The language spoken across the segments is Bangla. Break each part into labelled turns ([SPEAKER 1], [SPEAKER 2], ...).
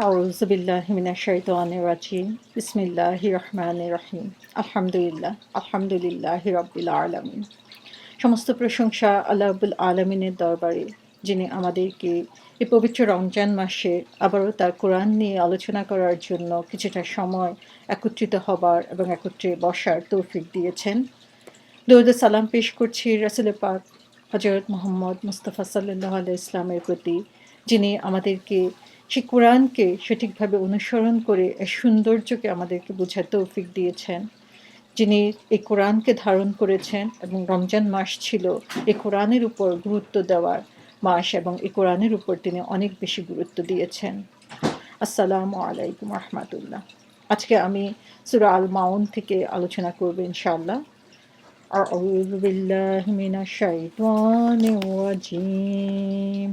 [SPEAKER 1] আউযু বিল্লাহি মিনাশ শাইতানির রাজিম। বিসমিল্লাহির রহমানির রহিম। আলহামদুলিল্লাহি রাব্বিল আলামিন। সমস্ত প্রশংসা আল্লাহ রাব্বুল আলামিনের দরবারে, যিনি আমাদেরকে এই পবিত্র রমজান মাসে আবারও তার কোরআন নিয়ে আলোচনা করার জন্য কিছুটা সময় একত্রিত হবার এবং একত্রে বসার তৌফিক দিয়েছেন। দরুদ ও সালাম পেশ করছি রাসূল পাক হযরত মুহাম্মদ মুস্তাফা সাল্লাল্লাহু আলাইহি ইসলামের প্রতি, যিনি আমাদেরকে সেই কোরআনকে সঠিকভাবে অনুসরণ করে এর সৌন্দর্যকে আমাদেরকে বোঝার তৌফিক দিয়েছেন। যিনি এই কোরআনকে ধারণ করেছেন এবং রমজান মাস ছিল এই কোরআনের উপর গুরুত্ব দেওয়ার মাস, এবং এই কোরআনের উপর তিনি অনেক বেশি গুরুত্ব দিয়েছেন। আসসালামু আলাইকুম রহমাতুল্লাহ। আজকে আমি সূরা আল মাউন থেকে আলোচনা করব ইনশাআল্লাহ। أعوذ بالله من الشيطان الرجيم.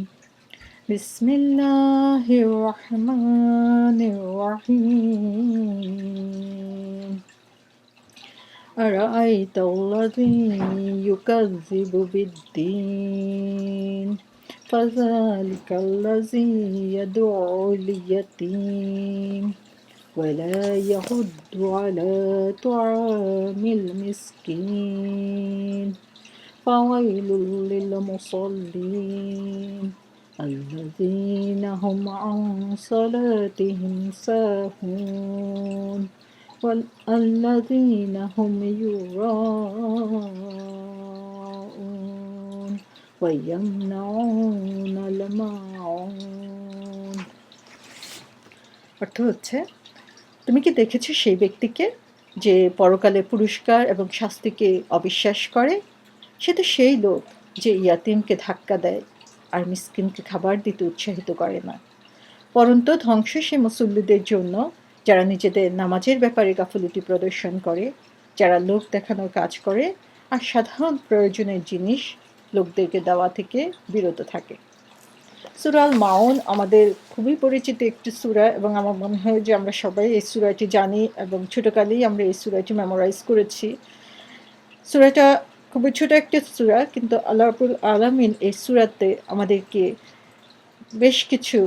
[SPEAKER 1] بسم الله الرحمن الرحيم. أرأيت الذي يكذب بالدين فذلك الذي يدعو اليتيم ولا يحض على طعام المسكين فويل للمصلين الذين هم عن صلاتهم ساهون والذين هم يراءون ويمنعون الماعون। অর্থ হচ্ছে, তুমি কি দেখেছো সেই ব্যক্তিকে যে পরকালে পুরস্কার এবং শাস্তিকে অবিশ্বাস করে? সে তো সেই লোক যে ইয়াতিমকে ধাক্কা দেয় আর মিসকিনকে খাবার দিতে উৎসাহিত করে না। পরন্তু ধ্বংস সে মুসল্লিদের জন্য যারা নিজেদের নামাজের ব্যাপারে গাফিলতি প্রদর্শন করে, যারা লোক দেখানোর কাজ করে আর সাধারণ প্রয়োজনের জিনিস লোকদেরকে দেওয়া থেকে বিরত থাকে। সূরা আল মাউন আমাদের খুবই পরিচিত একটি সূরা, এবং আমার মনে হয় যে আমরা সবাই এই সূরাটি জানি এবং ছোটকালেই আমরা এই সূরাটি মেমোরাইজ করেছি। সূরাটা খুবই ছোট একটি সূরা, কিন্তু আল্লাহ রাব্বুল আলামিন এই সূরাতে আমাদেরকে বেশ কিছু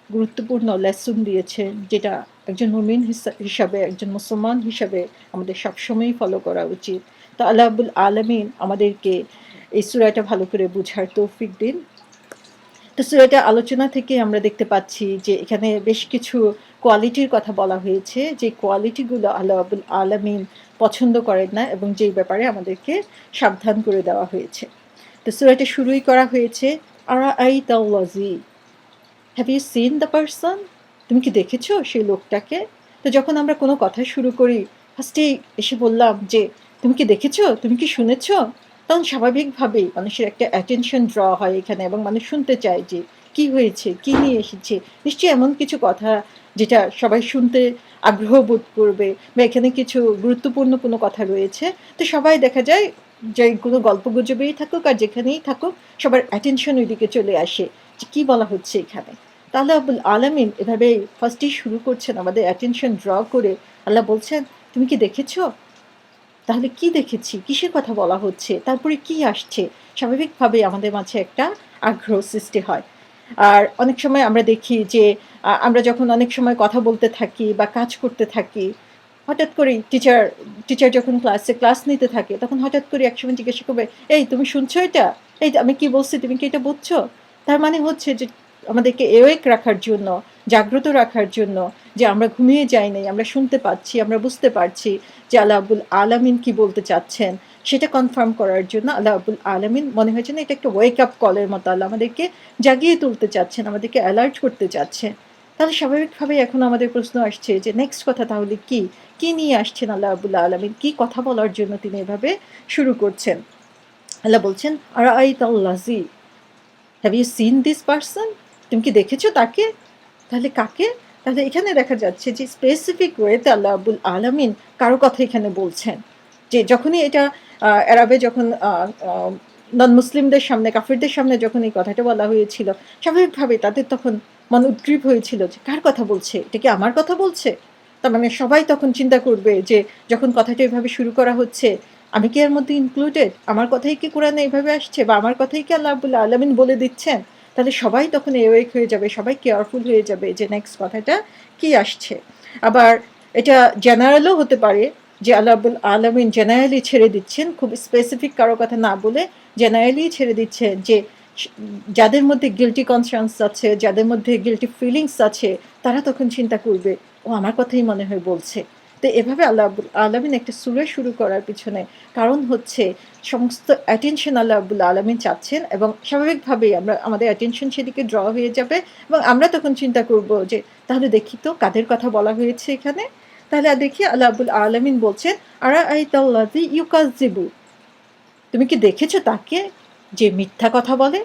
[SPEAKER 1] গুরুত্বপূর্ণ লেসন দিয়েছেন, যেটা একজন মুমিন হিসাবে, একজন মুসলমান হিসাবে আমাদের সবসময়ই ফলো করা উচিত। তো আল্লাহ রাব্বুল আলামিন আমাদেরকে এই সূরাটা ভালো করে বুঝার তৌফিক দিন। তো সূরাটা আলোচনা থেকে আমরা দেখতে পাচ্ছি যে এখানে বেশ কিছু কোয়ালিটির কথা বলা হয়েছে, যে কোয়ালিটিগুলো আল্লাহ রাব্বুল আলামিন পছন্দ করেন না এবং যেই ব্যাপারে আমাদেরকে সাবধান করে দেওয়া হয়েছে। তো সূরাটা শুরুই করা হয়েছে আরাআইতাল্লাযী, have you seen the person? তুমি কি দেখেছো সেই লোকটাকে? তো যখন আমরা কোনো কথা শুরু করি, ফার্স্টেই এসে বললাম যে তুমি কি দেখেছো, তুমি কি শুনেছো, তখন স্বাভাবিকভাবেই মানুষের একটা অ্যাটেনশন ড্র হয় এখানে, এবং মানুষ শুনতে চায় যে কি হয়েছে, কি নিয়ে এসেছে। নিশ্চয়ই এমন কিছু কথা যেটা সবাই শুনতে আগ্রহ বোধ করবে, বা এখানে কিছু গুরুত্বপূর্ণ কোনো কথা রয়েছে। তো সবাই দেখা যায় যে কোনো গল্পগুজবেই থাকুক আর যেখানেই থাকুক, সবার অ্যাটেনশন ওইদিকে চলে আসে যে কী বলা হচ্ছে এখানে। তাহলে আল্লাহ আলামিন এভাবেই ফার্স্টেই শুরু করছেন আমাদের অ্যাটেনশন ড্র করে। আল্লাহ বলছেন, তুমি কি দেখেছো? তাহলে কি দেখেছি, কিসের কথা বলা হচ্ছে, তারপরে কি আসছে, স্বাভাবিকভাবে আমাদের মাঝে একটা আগ্রহ সৃষ্টি হয়। আর অনেক সময় আমরা দেখি যে আমরা যখন অনেক সময় কথা বলতে থাকি বা কাজ করতে থাকি, হঠাৎ করেই টিচার যখন ক্লাস নিতে থাকে, তখন হঠাৎ করে একসময় জিজ্ঞাসা করবে, এই তুমি শুনছো এটা? এই আমি কি বলছি, তুমি কি এটা বুঝছো? তার মানে হচ্ছে যে আমাদেরকে এওয়েক রাখার জন্য, জাগ্রত রাখার জন্য, যে আমরা ঘুমিয়ে যাই নাই, আমরা শুনতে পাচ্ছি, আমরা বুঝতে পারছি যে আল্লাহ রাব্বুল আলামিন কি বলতে চাচ্ছেন, সেটা কনফার্ম করার জন্য আল্লাহ রাব্বুল আলামিন মনে হয়েছে না এটা একটা ওয়েক আপ কলের মতো, আল্লাহ আমাদেরকে জাগিয়ে তুলতে চাচ্ছেন, আমাদেরকে অ্যালার্ট করতে চাচ্ছেন। তাহলে স্বাভাবিকভাবেই এখন আমাদের প্রশ্ন আসছে যে নেক্সট কথা তাহলে কি? কি নিয়ে আসছেন আল্লাহ রাব্বুল আলামিন? কি কথা বলার জন্য তিনি এভাবে শুরু করছেন? আল্লাহ বলছেন, আরাআইতাল্লাযী, have you seen this person? তুমি কি দেখেছো তাকে? তাহলে কাকে? তাহলে এখানে দেখা যাচ্ছে যে স্পেসিফিক ওয়েতে আল্লাহ রাব্বুল আলামিন কারো কথা এখানে বলছেন। যে যখনই এটা আরবে যখন নন মুসলিমদের সামনে, কাফিরদের সামনে যখন এই কথাটা বলা হয়েছিল, স্বাভাবিকভাবে তাদের তখন মন উদ্গ্রীব হয়েছিল যে কার কথা বলছে? এটা কি আমার কথা বলছে? তার মানে সবাই তখন চিন্তা করবে যে যখন কথাটা এভাবে শুরু করা হচ্ছে, আমি কি এর মধ্যে ইনক্লুডেড? আমার কথাই কি কোরআনে এভাবে আসছে, বা আমার কথাই কি আল্লাহ রাব্বুল আলামিন বলে দিচ্ছেন? তাহলে সবাই তখন অ্যাওয়েক হয়ে যাবে, সবাই কেয়ারফুল হয়ে যাবে যে নেক্সট কথাটা কি আসছে। আবার এটা জেনারেলও হতে পারে যে আল্লাহ রাব্বুল আলামিন জেনারেলি ছেড়ে দিচ্ছেন, খুব স্পেসিফিক কারো কথা না বলে জেনারেলি ছেড়ে দিচ্ছেন যে যাদের মধ্যে গিল্টি কনসার্নস আছে, যাদের মধ্যে গিল্টি ফিলিংস আছে, তারা তখন চিন্তা করবে ও আমার কথাই মনে হয় বলছে। তো এভাবে আল্লাহ রাব্বুল আলামিন একটা সূরা শুরু করার পিছনে কারণ হচ্ছে সমস্ত অ্যাটেনশন আল্লাহ রাব্বুল আলামিন চাচ্ছেন, এবং স্বাভাবিকভাবেই আমাদের অ্যাটেনশন সেদিকে ড্র হয়ে যাবে, এবং আমরা তখন চিন্তা করব যে তাহলে দেখি তো কাদের কথা বলা হয়েছে এখানে। তাহলে দেখি আল্লাহ রাব্বুল আলামিন বলছেন আরাআইতাল্লাযী ইউকাযযিবু, তুমি কি দেখেছো তাকে যে মিথ্যা কথা বলে।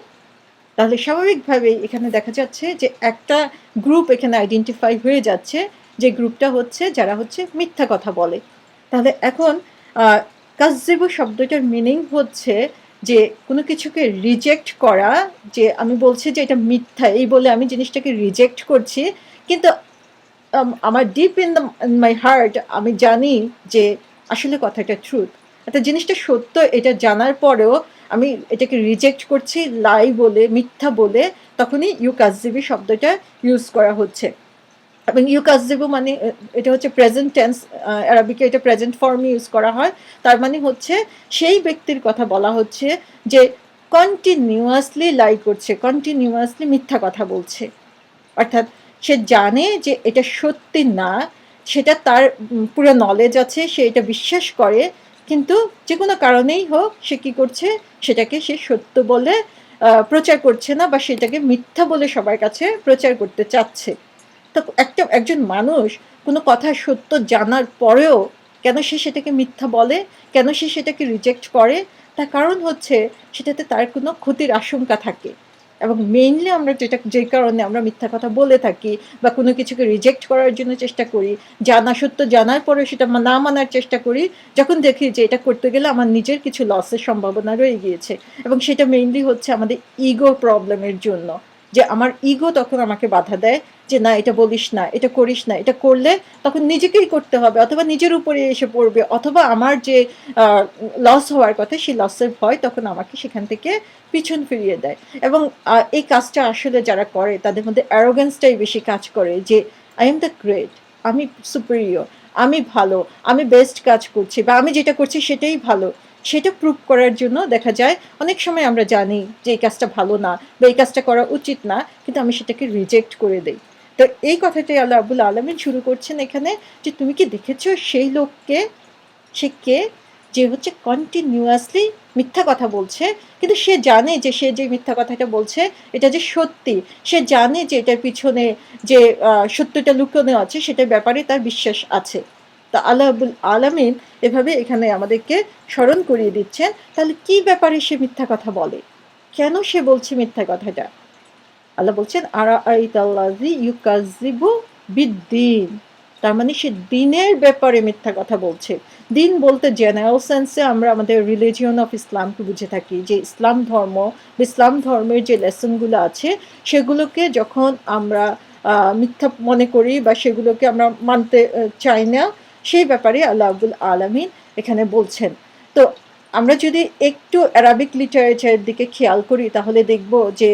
[SPEAKER 1] তাহলে স্বাভাবিকভাবেই এখানে দেখা যাচ্ছে যে একটা গ্রুপ এখানে আইডেন্টিফাই হয়ে যাচ্ছে, যে গ্রুপটা হচ্ছে যারা হচ্ছে মিথ্যা কথা বলে। তাহলে এখন কাযযিবু শব্দটার মিনিং হচ্ছে যে কোনো কিছুকে রিজেক্ট করা, যে আমি বলছি যে এটা মিথ্যা এই বলে আমি জিনিসটাকে রিজেক্ট করছি, কিন্তু আমার ডিপ ইন মাই হার্ট আমি জানি যে আসলে কথাটা ট্রুথ, একটা জিনিসটা সত্য এটা জানার পরেও আমি এটাকে রিজেক্ট করছি লাই বলে, মিথ্যা বলে, তখনই ইউকাযযিবু শব্দটা ইউজ করা হচ্ছে। এবং ইউকাযযিবু মানে এটা হচ্ছে প্রেজেন্ট টেন্স, আরবিকে এটা প্রেজেন্ট ফর্মে ইউজ করা হয়। তার মানে হচ্ছে সেই ব্যক্তির কথা বলা হচ্ছে যে কন্টিনিউয়াসলি লাই করছে, কন্টিনিউয়াসলি মিথ্যা কথা বলছে। অর্থাৎ সে জানে যে এটা সত্যি না, সেটা তার পুরো নলেজ আছে, সে এটা বিশ্বাস করে, কিন্তু যে কোনো কারণেই হোক সে কী করছে, সেটাকে সে সত্য বলে প্রচার করছে না, বা সেটাকে মিথ্যা বলে সবার কাছে প্রচার করতে চাচ্ছে। তো একজন মানুষ কোনো কথা সত্য জানার পরেও কেন সে সেটাকে মিথ্যা বলে, কেন সে সেটাকে রিজেক্ট করে, তার কারণ হচ্ছে সেটাতে তার কোনো ক্ষতির আশঙ্কা থাকে। এবং মেইনলি আমরা যে কারণে আমরা মিথ্যা কথা বলে থাকি বা কোনো কিছুকে রিজেক্ট করার জন্য চেষ্টা করি, সত্য জানার পরে সেটা না মানার চেষ্টা করি, যখন দেখি যে এটা করতে গেলে আমার নিজের কিছু লসের সম্ভাবনা রয়ে গিয়েছে, এবং সেটা মেইনলি হচ্ছে আমাদের ইগো প্রবলেমের জন্য, যে আমার ইগো তখন আমাকে বাধা দেয় যে না এটা বলিস না, এটা করিস না, এটা করলে তখন নিজেকেই করতে হবে, অথবা নিজের উপরে এসে পড়বে, অথবা আমার যে লস হওয়ার কথা সেই লসের ভয় তখন আমাকে সেখান থেকে পিছন ফিরিয়ে দেয়। এবং এই কাজটা আসলে যারা করে তাদের মধ্যে অ্যারোগেন্সটাই বেশি কাজ করে, যে আই এম দ্য গ্রেট, আমি সুপিরিয়র, আমি ভালো, আমি বেস্ট কাজ করছি, বা আমি যেটা করছি সেটাই ভালো। সেটা প্রুভ করার জন্য দেখা যায় অনেক সময় আমরা জানি যে এই কাজটা ভালো না বা এই কাজটা করা উচিত না, কিন্তু আমি সেটাকে রিজেক্ট করে দেই। তো এই কথাটাই আল্লাহ রাব্বুল আলামিন শুরু করছেন এখানে, যে তুমি কি দেখেছো সেই লোককে, সে কে, যে হচ্ছে কন্টিনিউয়াসলি মিথ্যা কথা বলছে, কিন্তু সে জানে যে সে যে মিথ্যা কথাটা বলছে এটা যে সত্যি, সে জানে যে এটার পিছনে যে সত্যটা লুকোনো আছে সেটার ব্যাপারে তার বিশ্বাস আছে। তা আল্লাহ রাব্বুল আলামিন এভাবে এখানে আমাদেরকে স্মরণ করিয়ে দিচ্ছেন তাহলে কি ব্যাপারে সে মিথ্যা কথা বলে, কেন সে বলছে মিথ্যা কথাটা। আল্লাহ বলছেন আরাআইতাল্লাযী ইউকাযযিবু বিদ্দীন, তার মানে সে দিনের ব্যাপারে মিথ্যা কথা বলছে। দিন বলতে জেনারেল সেন্সে আমরা আমাদের রিলিজিয়ন অফ ইসলামকে বুঝে থাকি, যে ইসলাম ধর্ম, ইসলাম ধর্মের যে লেসনগুলো আছে সেগুলোকে যখন আমরা মিথ্যা মনে করি বা সেগুলোকে আমরা মানতে চাই না, সেই ব্যাপারে আল্লাহ রাব্বুল আলামিন এখানে বলছেন। তো আমরা যদি একটু অ্যারাবিক লিটারেচারের দিকে খেয়াল করি তাহলে দেখব যে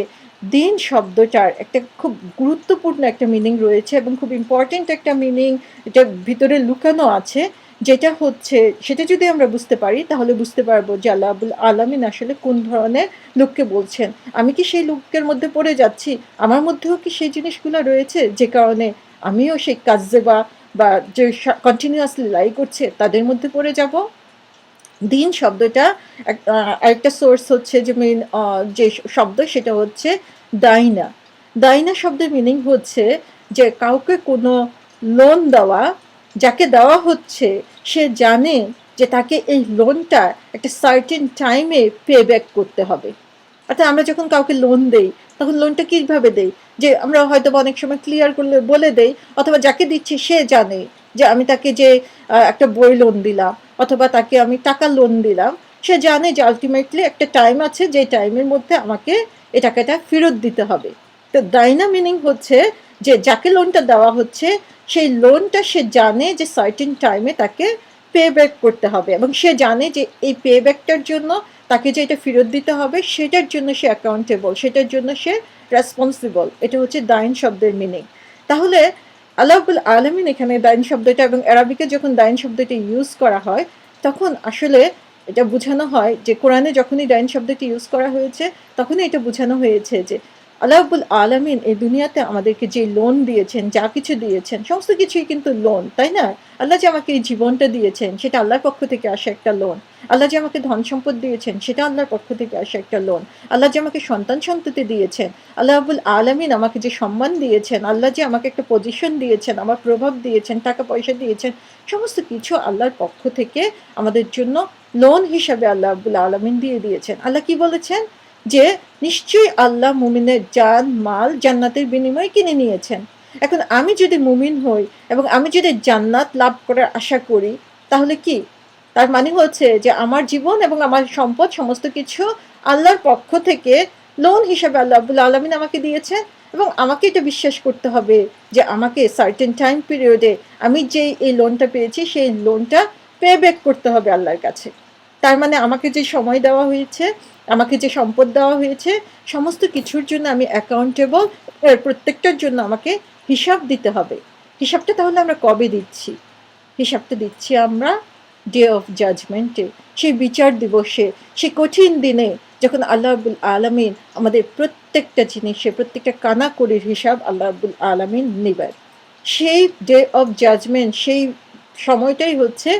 [SPEAKER 1] দিন শব্দটার একটা খুব গুরুত্বপূর্ণ একটা মিনিং রয়েছে, এবং খুব ইম্পর্টেন্ট একটা মিনিং এটা ভিতরে লুকানো আছে, যেটা হচ্ছে সেটা যদি আমরা বুঝতে পারি তাহলে বুঝতে পারবো যে আল্লাহ রাব্বুল আলামিন আসলে কোন ধরনের লোককে বলছেন। আমি কি সেই লোকের মধ্যে পড়ে যাচ্ছি, আমার মধ্যেও কি সেই জিনিসগুলো রয়েছে যে কারণে আমিও সেই কাযযেবা বা যে কন্টিনিউয়াসলি লাই করছে তাদের মধ্যে পড়ে যাব। দিন শব্দটা আরেকটা সোর্স হচ্ছে যে মেইন যে শব্দ সেটা হচ্ছে দাইনা। দাইনা শব্দের মিনিং হচ্ছে যে কাউকে কোনো লোন দেওয়া, যাকে দেওয়া হচ্ছে সে জানে যে তাকে এই লোনটা একটা সার্টেন টাইমে পে ব্যাক করতে হবে। অর্থাৎ আমরা যখন কাউকে লোন দেই তখন লোনটা কীভাবে দেই, যে আমরা হয়তো অনেক সময় ক্লিয়ার করলে বলে দেই, অথবা যাকে দিচ্ছি সে জানে যে আমি তাকে যে একটা বই লোন দিলাম অথবা তাকে আমি টাকা লোন দিলাম, সে জানে যে আলটিমেটলি একটা টাইম আছে যে টাইমের মধ্যে আমাকে এই টাকাটা ফেরত দিতে হবে। তো দাইনা মিনিং হচ্ছে যে যাকে লোনটা দেওয়া হচ্ছে সেই লোনটা সে জানে যে সার্টেন টাইমে তাকে পে ব্যাক করতে হবে, এবং সে জানে যে এই পে ব্যাকটার জন্য তাকে যে এটা ফেরত দিতে হবে সেটার জন্য সে অ্যাকাউন্টেবল, সেটার জন্য সে রেসপন্সিবল, এটা হচ্ছে দাইন শব্দের মিনিং। তাহলে আল্লাহ রাব্বুল আলামিন এখানে দাইন শব্দটা এবং আরবিকে যখন দাইন শব্দটি ইউজ করা হয় তখন আসলে এটা বোঝানো হয় যে কোরআনে যখনই ডাইন শব্দটি ইউজ করা হয়েছে তখনই এটা বোঝানো হয়েছে যে আল্লাহ রাব্বুল আলামিন এই দুনিয়াতে আমাদেরকে যে লোন দিয়েছেন, যা কিছু দিয়েছেন, সমস্ত কিছুই কিন্তু লোন, তাই না? আল্লাহ যে আমাকে এই জীবনটা দিয়েছেন সেটা আল্লাহর পক্ষ থেকে আসা একটা লোন। আল্লাহ যে আমাকে ধন সম্পদ দিয়েছেন সেটা আল্লাহর পক্ষ থেকে আসা একটা লোন। আল্লাহ যে আমাকে সন্তান সন্ততি দিয়েছেন, আল্লাহ রাব্বুল আলামিন আমাকে যে সম্মান দিয়েছেন, আল্লাহ যে আমাকে একটা পজিশন দিয়েছেন, আমার প্রভাব দিয়েছেন, টাকা পয়সা দিয়েছেন, সমস্ত কিছু আল্লাহর পক্ষ থেকে আমাদের জন্য লোন হিসাবে আল্লাহ রাব্বুল আলামিন দিয়ে দিয়েছেন। আল্লাহ কি বলেছেন? যে নিশ্চয়ই আল্লাহ মুমিনের জান মাল জান্নাতের বিনিময়ে কিনে নিয়েছেন। এখন আমি যদি মুমিন হই এবং আমি যদি জান্নাত লাভ করার আশা করি তাহলে কি? তার মানে হচ্ছে যে আমার জীবন এবং আমার সম্পদ সমস্ত কিছু আল্লাহর পক্ষ থেকে লোন হিসাবে আল্লাহ রাব্বুল আলামিন আমাকে দিয়েছেন এবং আমাকে এটা বিশ্বাস করতে হবে যে আমাকে সার্টেন টাইম পিরিয়ডে আমি যে এই লোনটা পেয়েছি সেই লোনটা পে ব্যাক করতে হবে আল্লাহর কাছে। তার মানে আমাকে যে সময় দেওয়া হয়েছে, আমাকে যে সম্পদ দেওয়া হয়েছে, সমস্ত কিছুর জন্য আমি অ্যাকাউন্টেবল, প্রত্যেকটার জন্য আমাকে হিসাব দিতে হবে। হিসাবটা তাহলে আমরা কবে দিচ্ছি? হিসাবটা দিচ্ছি আমরা ডে অফ জাজমেন্টে, সেই বিচার দিবসে, সেই কঠিন দিনে যখন আল্লাহ রাব্বুল আলামিন আমাদের প্রত্যেকটা জিনিসে প্রত্যেকটা কানাকড়ির হিসাব আল্লাহ রাব্বুল আলামিন নেবেন। সেই ডে অফ জাজমেন্ট, সেই সময়টাই হচ্ছে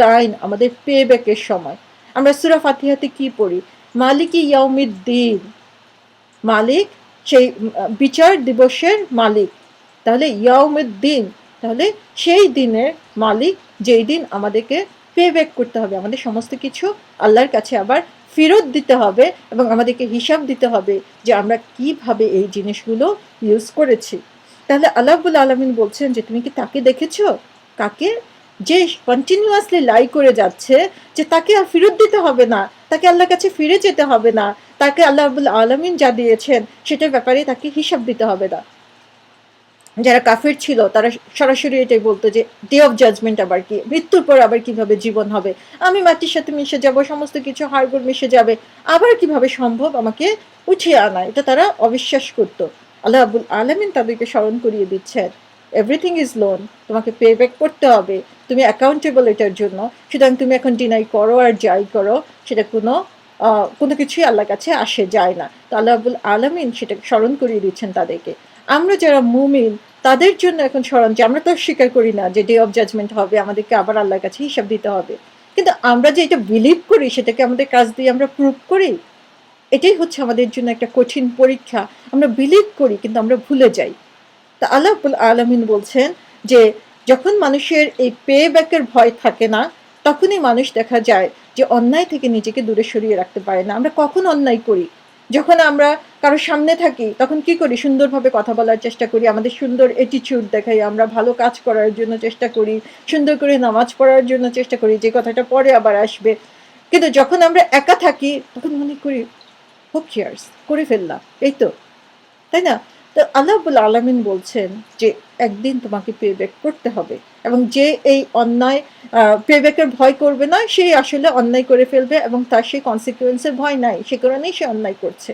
[SPEAKER 1] দাইন, আমাদের পে ব্যাকের সময়। আমরা সূরা ফাতিহাতে কি পড়ি? মালিকি ইয়াউমিদ্দিন, মালিক সেই বিচার দিবসের মালিক। তাহলে ইয়াউমিদ্দিন, তাহলে সেই দিনের মালিক যেই দিন আমাদেরকে পে ব্যাক করতে হবে, আমাদের সমস্ত কিছু আল্লাহর কাছে আবার ফেরত দিতে হবে এবং আমাদেরকে হিসাব দিতে হবে যে আমরা কিভাবে এই জিনিসগুলো ইউজ করেছি। তাহলে আল্লাহ রাব্বুল আলামিন বলছেন যে তুমি কি তাকে দেখেছো? কাকে? যে কন্টিনিউয়াসলি লাই করে যাচ্ছে, যে তাকে আর ফেরত দিতে হবে না, তাকে আল্লাহর কাছে ফিরে যেতে হবে না, তাকে আল্লাহ রাব্বুল আলামিন যা দিয়েছেন সেটার ব্যাপারে তাকে হিসাব দিতে হবে না। যারা কাফির ছিল তারা সরাসরি এটাই বলতো যে ডে অফ জাজমেন্ট আবার কি, মৃত্যুর পর আবার কিভাবে জীবন হবে, আমি মাটির সাথে মিশে যাব, সমস্ত কিছু হাড়গোড় মিশে যাবে, আবার কিভাবে সম্ভব আমাকে উঠিয়ে আনা, এটা তারা অবিশ্বাস করতো। আল্লাহ রাব্বুল আলামিন তাদেরকে স্মরণ করিয়ে দিচ্ছেন এভরিথিং ইজ লোন, তোমাকে পে ব্যাক করতে হবে, তুমি অ্যাকাউন্টেবল এটার জন্য। সুতরাং তুমি এখন ডিনাই করো আর যাই করো সেটা কোনো কিছুই আল্লাহর কাছে আসে যায় না। তো আল্লাহ রাব্বুল আলামিন সেটা স্মরণ করিয়ে দিচ্ছেন তাদেরকে। আমরা যারা মুমিন তাদের জন্য এখন স্মরণ, যে আমরা তো স্বীকার করি না যে ডে অফ জাজমেন্ট হবে, আমাদেরকে আবার আল্লাহর কাছে হিসাব দিতে হবে, কিন্তু আমরা যে এটা বিলিভ করি সেটাকে আমাদের কাজ দিয়ে আমরা প্রুভ করি। এটাই হচ্ছে আমাদের জন্য একটা কঠিন পরীক্ষা। আমরা বিলিভ করি কিন্তু আমরা ভুলে যাই। তা আল্লাহ রাব্বুল আলামিন বলছেন যে যখন মানুষের এই পে ব্যাকের ভয় থাকে না তখনই মানুষ দেখা যায় যে অন্যায় থেকে নিজেকে দূরে সরিয়ে রাখতে পারে না। আমরা কখন অন্যায় করি? যখন আমরা কারোর সামনে থাকি তখন কি করি? সুন্দরভাবে কথা বলার চেষ্টা করি, আমাদের সুন্দর অ্যাটিটিউড দেখাই, আমরা ভালো কাজ করার জন্য চেষ্টা করি, সুন্দর করে নামাজ পড়ার জন্য চেষ্টা করি, যে কথাটা পরে আবার আসবে। কিন্তু যখন আমরা একা থাকি তখন মনে করি হু কেয়ারস, করে ফেললাম, এই তো, তাই না? তো আল্লাহ রাব্বুল আলামিন বলছেন যে একদিন তোমাকে পে ব্যাক করতে হবে এবং যে এই অন্যায় পে ব্যাকের ভয় করবে না সেই আসলে অন্যায় করে ফেলবে এবং তার সেই কনসিকুয়েন্সের ভয় নাই, সে কারণেই সে অন্যায় করছে।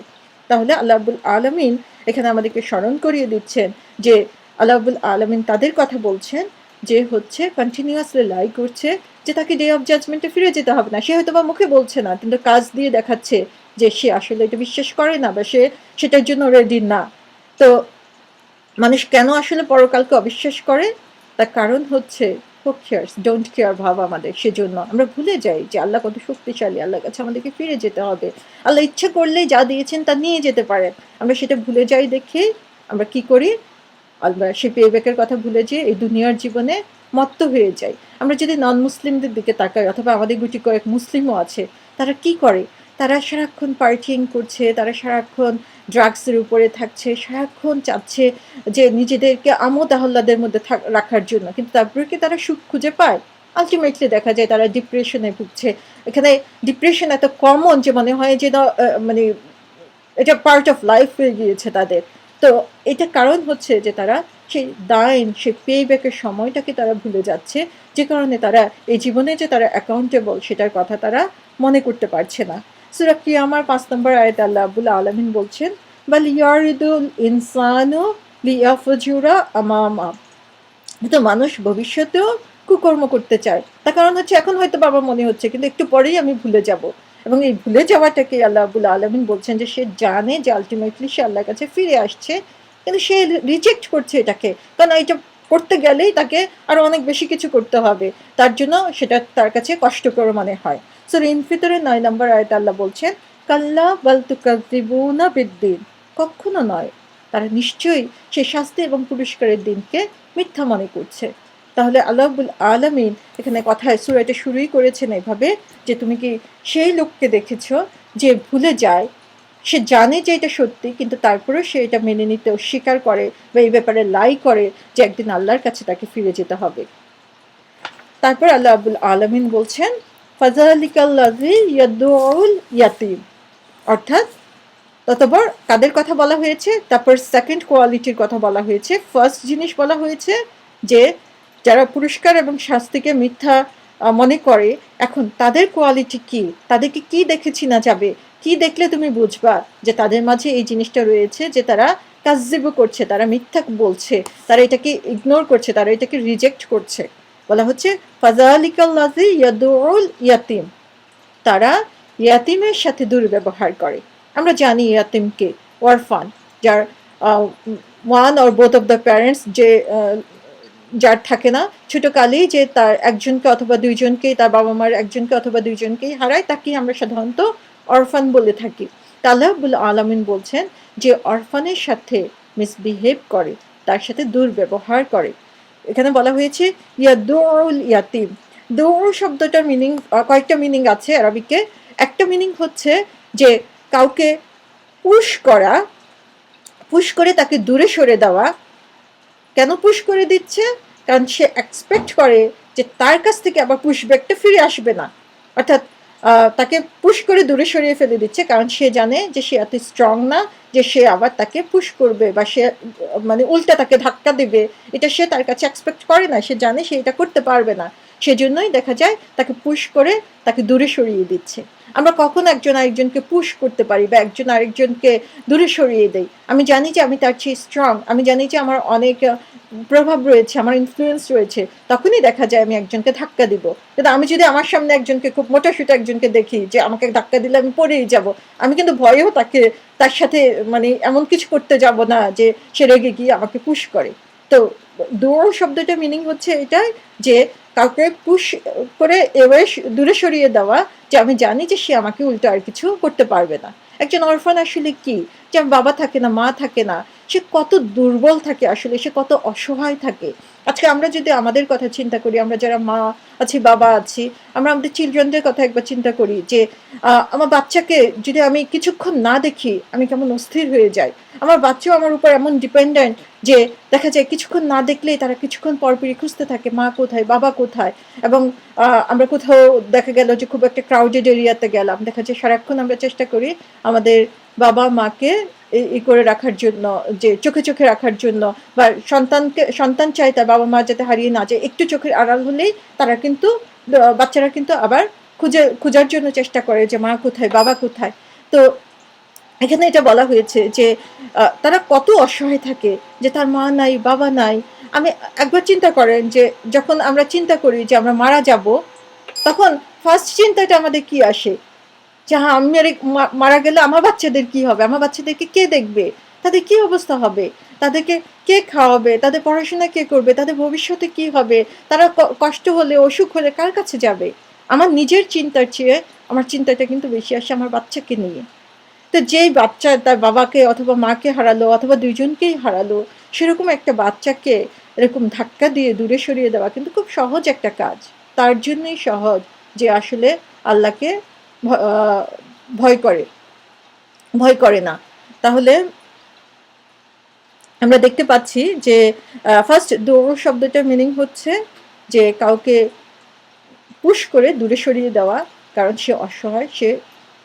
[SPEAKER 1] তাহলে আল্লাহ রাব্বুল আলামিন এখানে আমাদেরকে স্মরণ করিয়ে দিচ্ছেন যে আল্লাহ রাব্বুল আলামিন তাদের কথা বলছেন যে হচ্ছে কন্টিনিউয়াসলি লাই করছে যে তাকে ডে অফ জাজমেন্টে ফিরে যেতে হবে না। সে হয়তো বা মুখে বলছে না কিন্তু কাজ দিয়ে দেখাচ্ছে যে সে আসলে এটা বিশ্বাস করে না বা সে সেটার জন্য রেডি না। তো মানুষ কেন আসলে পরকালকে অবিশ্বাস করে? তার কারণ হচ্ছে হু কেয়ারস, ডোন্ট কেয়ার ভাব আমাদের। সেজন্য আমরা ভুলে যাই যে আল্লাহ কত শক্তিশালী, আল্লাহর কাছে আমাদেরকে ফিরে যেতে হবে। আল্লাহ ইচ্ছা করলেই যা দিয়েছেন তা নিয়ে যেতে পারেন। আমরা সেটা ভুলে যাই দেখেই আমরা কি করি? আমরা সেই পে ব্যাকের কথা ভুলে যেয়ে এই দুনিয়ার জীবনে মত্ত হয়ে যাই। আমরা যদি নন মুসলিমদের দিকে তাকাই অথবা আমাদের গুটি কয়েক মুসলিমও আছে, তারা কি করে? তারা সারাক্ষণ পার্টিং করছে, তারা সারাক্ষণ ড্রাগসের উপরে থাকছে, সারাক্ষণ চাচ্ছে যে নিজেদেরকে আমোদ আহ্লাদের মধ্যে রাখার জন্য, কিন্তু তারপরে কি তারা সুখ খুঁজে পায়? আলটিমেটলি দেখা যায় তারা ডিপ্রেশনে ভুগছে। এখানে ডিপ্রেশন এত কমন যে মনে হয় যে মানে এটা পার্ট অফ লাইফ হয়ে গিয়েছে তাদের। তো এটা কারণ হচ্ছে যে তারা সেই দাইন, সেই পে ব্যাকের সময়টাকে তারা ভুলে যাচ্ছে, যে কারণে তারা এই জীবনে যে তারা অ্যাকাউন্টেবল সেটার কথা তারা মনে করতে পারছে না। সূরা কিয়ামার ৫ নম্বর আয়াতে আল্লাহ রাব্বুল আলামিন বলছেন বাল ইয়ারিদুল ইনসানু লিয়াফজুরা আমামা। তো মানুষ ভবিষ্যতেও কুকর্ম করতে চায়, তার কারণ হচ্ছে এখন হয়তো বাবা মনে হচ্ছে, কিন্তু একটু পরেই আমি ভুলে যাব। এবং এই ভুলে যাওয়াটাকে আল্লাহ রাব্বুল আলামিন বলছেন যে সে জানে যে আলটিমেটলি সে আল্লাহর কাছে ফিরে আসছে, কিন্তু সে রিজেক্ট করছে এটাকে, কারণ এটা করতে গেলেই তাকে আরো অনেক বেশি কিছু করতে হবে, তার জন্য সেটা তার কাছে কষ্টকর মনে হয়। সূরা ইনফিতরের ৯ নম্বর আয়াতে আল্লাহ বলছেন, কাল্লা বাল তুকাযযিবুনা বিদ্দিন, কখনো নয়, তারা নিশ্চয়ই সে শাস্তি এবং পুরস্কারের দিনকে মিথ্যা মনে করছে। তাহলে আল্লাহ রাব্বুল আলামিন এখানে কথায় সূরাটা শুরুই করেছেন এভাবে যে তুমি কি সেই লোককে দেখেছো যে ভুলে যায়, সে জানে যে এটা সত্যি, কিন্তু তারপরেও সে এটা মেনে নিতে অস্বীকার করে বা এই ব্যাপারে লাই করে যে একদিন আল্লাহর কাছে তাকে ফিরে যেতে হবে। তারপর আল্লাহ রাব্বুল আলামিন বলছেন, ফাযালিকাল্লাযী ইয়াদউল ইয়াতীম, অর্থাৎ অতঃপর কাদের কথা বলা হয়েছে, তারপর সেকেন্ড কোয়ালিটির কথা বলা হয়েছে। ফার্স্ট জিনিস বলা হয়েছে যে যারা পুরস্কার এবং শাস্তিকে মিথ্যা মনে করে, এখন তাদের কোয়ালিটি কি, তাদেরকে কি দেখেছি না যাবে, কি দেখলে তুমি বুঝবা যে তাদের মাঝে এই জিনিসটা রয়েছে যে তারা কাযযিব করছে, তারা মিথ্যা বলছে, তারা এটাকে ইগনোর করছে, তারা এটাকে রিজেক্ট করছে। বলা হচ্ছে ফাযালিকাল্লাযী ইয়াদউল ইয়াতীম, তারা ইয়াতিমের সাথে দুর্ব্যবহার করে। আমরা জানি ইয়াতিমকে, অরফান, যার one or both of the parents, যে যার থাকে না, ছোটকালেই যে তার একজনকে অথবা দুইজনকেই, তার বাবা মার একজনকে অথবা দুইজনকেই হারায়, তাকেই আমরা সাধারণত অরফান বলে থাকি। তা আল্লাহ রাব্বুল আলামিন বলছেন যে অরফানের সাথে মিসবিহেভ করে, তার সাথে দুর্ব্যবহার করে। এখানে বলা হয়েছে ইয়াদউল ইয়াতিম। দৌড় শব্দটার মিনিং, কয়েকটা মিনিং আছে আরবিকে। একটা মিনিং হচ্ছে যে কাউকে পুশ করা, পুশ করে তাকে দূরে সরে দেওয়া। কেন পুশ করে দিচ্ছে? কারণ সে এক্সপেক্ট করে যে তার কাছ থেকে আবার পুশব্যাকটা ফিরে আসবে না, অর্থাৎ তাকে পুশ করে দূরে সরিয়ে ফেলে দিচ্ছে, কারণ সে জানে যে সে এত স্ট্রং না যে সে আবার তাকে পুশ করবে বা সে মানে উল্টা তাকে ধাক্কা দেবে, এটা সে তার কাছে এক্সপেক্ট করে না, সে জানে সে এটা করতে পারবে না, সেজন্যই দেখা যায় তাকে পুশ করে তাকে দূরে সরিয়ে দিচ্ছে। আমরা কখন একজন আরেকজনকে পুশ করতে পারি বা একজন আরেকজনকে দূরে সরিয়ে দেই? আমি জানি যে আমি তার চেয়ে স্ট্রং, আমি জানি যে আমার অনেক প্রভাব রয়েছে, আমার ইনফ্লুয়েন্স রয়েছে, তখনই দেখা যায় আমি একজনকে ধাক্কা দিব। কিন্তু আমি যদি আমার সামনে একজনকে, খুব মোটাসোটা একজনকে দেখি যে আমাকে ধাক্কা দিলে আমি পড়েই যাব, আমি কিন্তু ভয়েও তাকে, তার সাথে মানে এমন কিছু করতে যাব না যে সে রেগে গিয়ে আমাকে পুশ করে। তো দৌড় শব্দটার মিনিং হচ্ছে এটাই যে কাউকে পুশ করে এভাবে দূরে সরিয়ে দেওয়া, যে আমি জানি যে সে আমাকে উল্টো আর কিছু করতে পারবে না। একজন অরফান আসলে কি, যে বাবা থাকে না, মা থাকে না, সে কত দুর্বল থাকে, আসলে সে কত অসহায় থাকে। আজকে আমরা যদি আমাদের কথা চিন্তা করি, আমরা যারা মা আছি, বাবা আছি, আমরা আমাদের চিলড্রেনদের কথা একবার চিন্তা করি যে আমার বাচ্চাকে যদি আমি কিছুক্ষণ না দেখি আমি কেমন অস্থির হয়ে যাই। আমার বাচ্চাও আমার উপর এমন ডিপেন্ডেন্ট যে দেখা যায় কিছুক্ষণ না দেখলেই তারা কিছুক্ষণ পরপরই খুঁজতে থাকে মা কোথায়, বাবা কোথায়। এবং আমরা কোথাও দেখা গেল যে খুব একটা ক্রাউডেড এরিয়াতে গেলাম, দেখা যায় সারাক্ষণ আমরা চেষ্টা করি আমাদের বাবা মাকে ই করে রাখার জন্য, যে চোখে চোখে রাখার জন্য, বা সন্তান চায় তার বাবা মা যাতে হারিয়ে না যায়, একটু চোখের আড়াল হলেই তারা কিন্তু, বাচ্চারা কিন্তু আবার খোঁজার জন্য চেষ্টা করে যে মা কোথায়, বাবা কোথায়। তো এখানে এটা বলা হয়েছে যে তারা কত অসহায় থাকে যে তার মা নাই, বাবা নাই। আমি একবার চিন্তা করেন যে যখন আমরা চিন্তা করি যে আমরা মারা যাব, তখন ফার্স্ট চিন্তাটা আমাদের কি আসে? যে হ্যাঁ, আমি মারা গেলে আমার বাচ্চাদের কি হবে, আমার বাচ্চাদেরকে কে দেখবে, তাদের কি অবস্থা হবে, তাদেরকে কে খাওয়াবে, তাদের পড়াশোনা কে করবে, তাদের ভবিষ্যতে কি হবে, তারা কষ্ট হলে, অসুখ হলে কার কাছে যাবে। আমার নিজের চিন্তার চেয়ে আমার চিন্তাটা কিন্তু বেশি আসে আমার বাচ্চাকে নিয়ে। তো যেই বাচ্চা তার বাবাকে অথবা মাকে হারালো অথবা দুইজনকেই হারালো, সেরকম একটা বাচ্চাকে এরকম ধাক্কা দিয়ে দূরে সরিয়ে দেওয়া কিন্তু খুব সহজ একটা কাজ। তার জন্যই সহজ যে আসলে আল্লাহকে ভয় করে, ভয় করে না। তাহলে আমরা দেখতে পাচ্ছি যে ফার্স্ট দৌড় শব্দটার মিনিং হচ্ছে যে কাউকে পুশ করে দূরে সরিয়ে দেওয়া, কারণ সে অসহায়, সে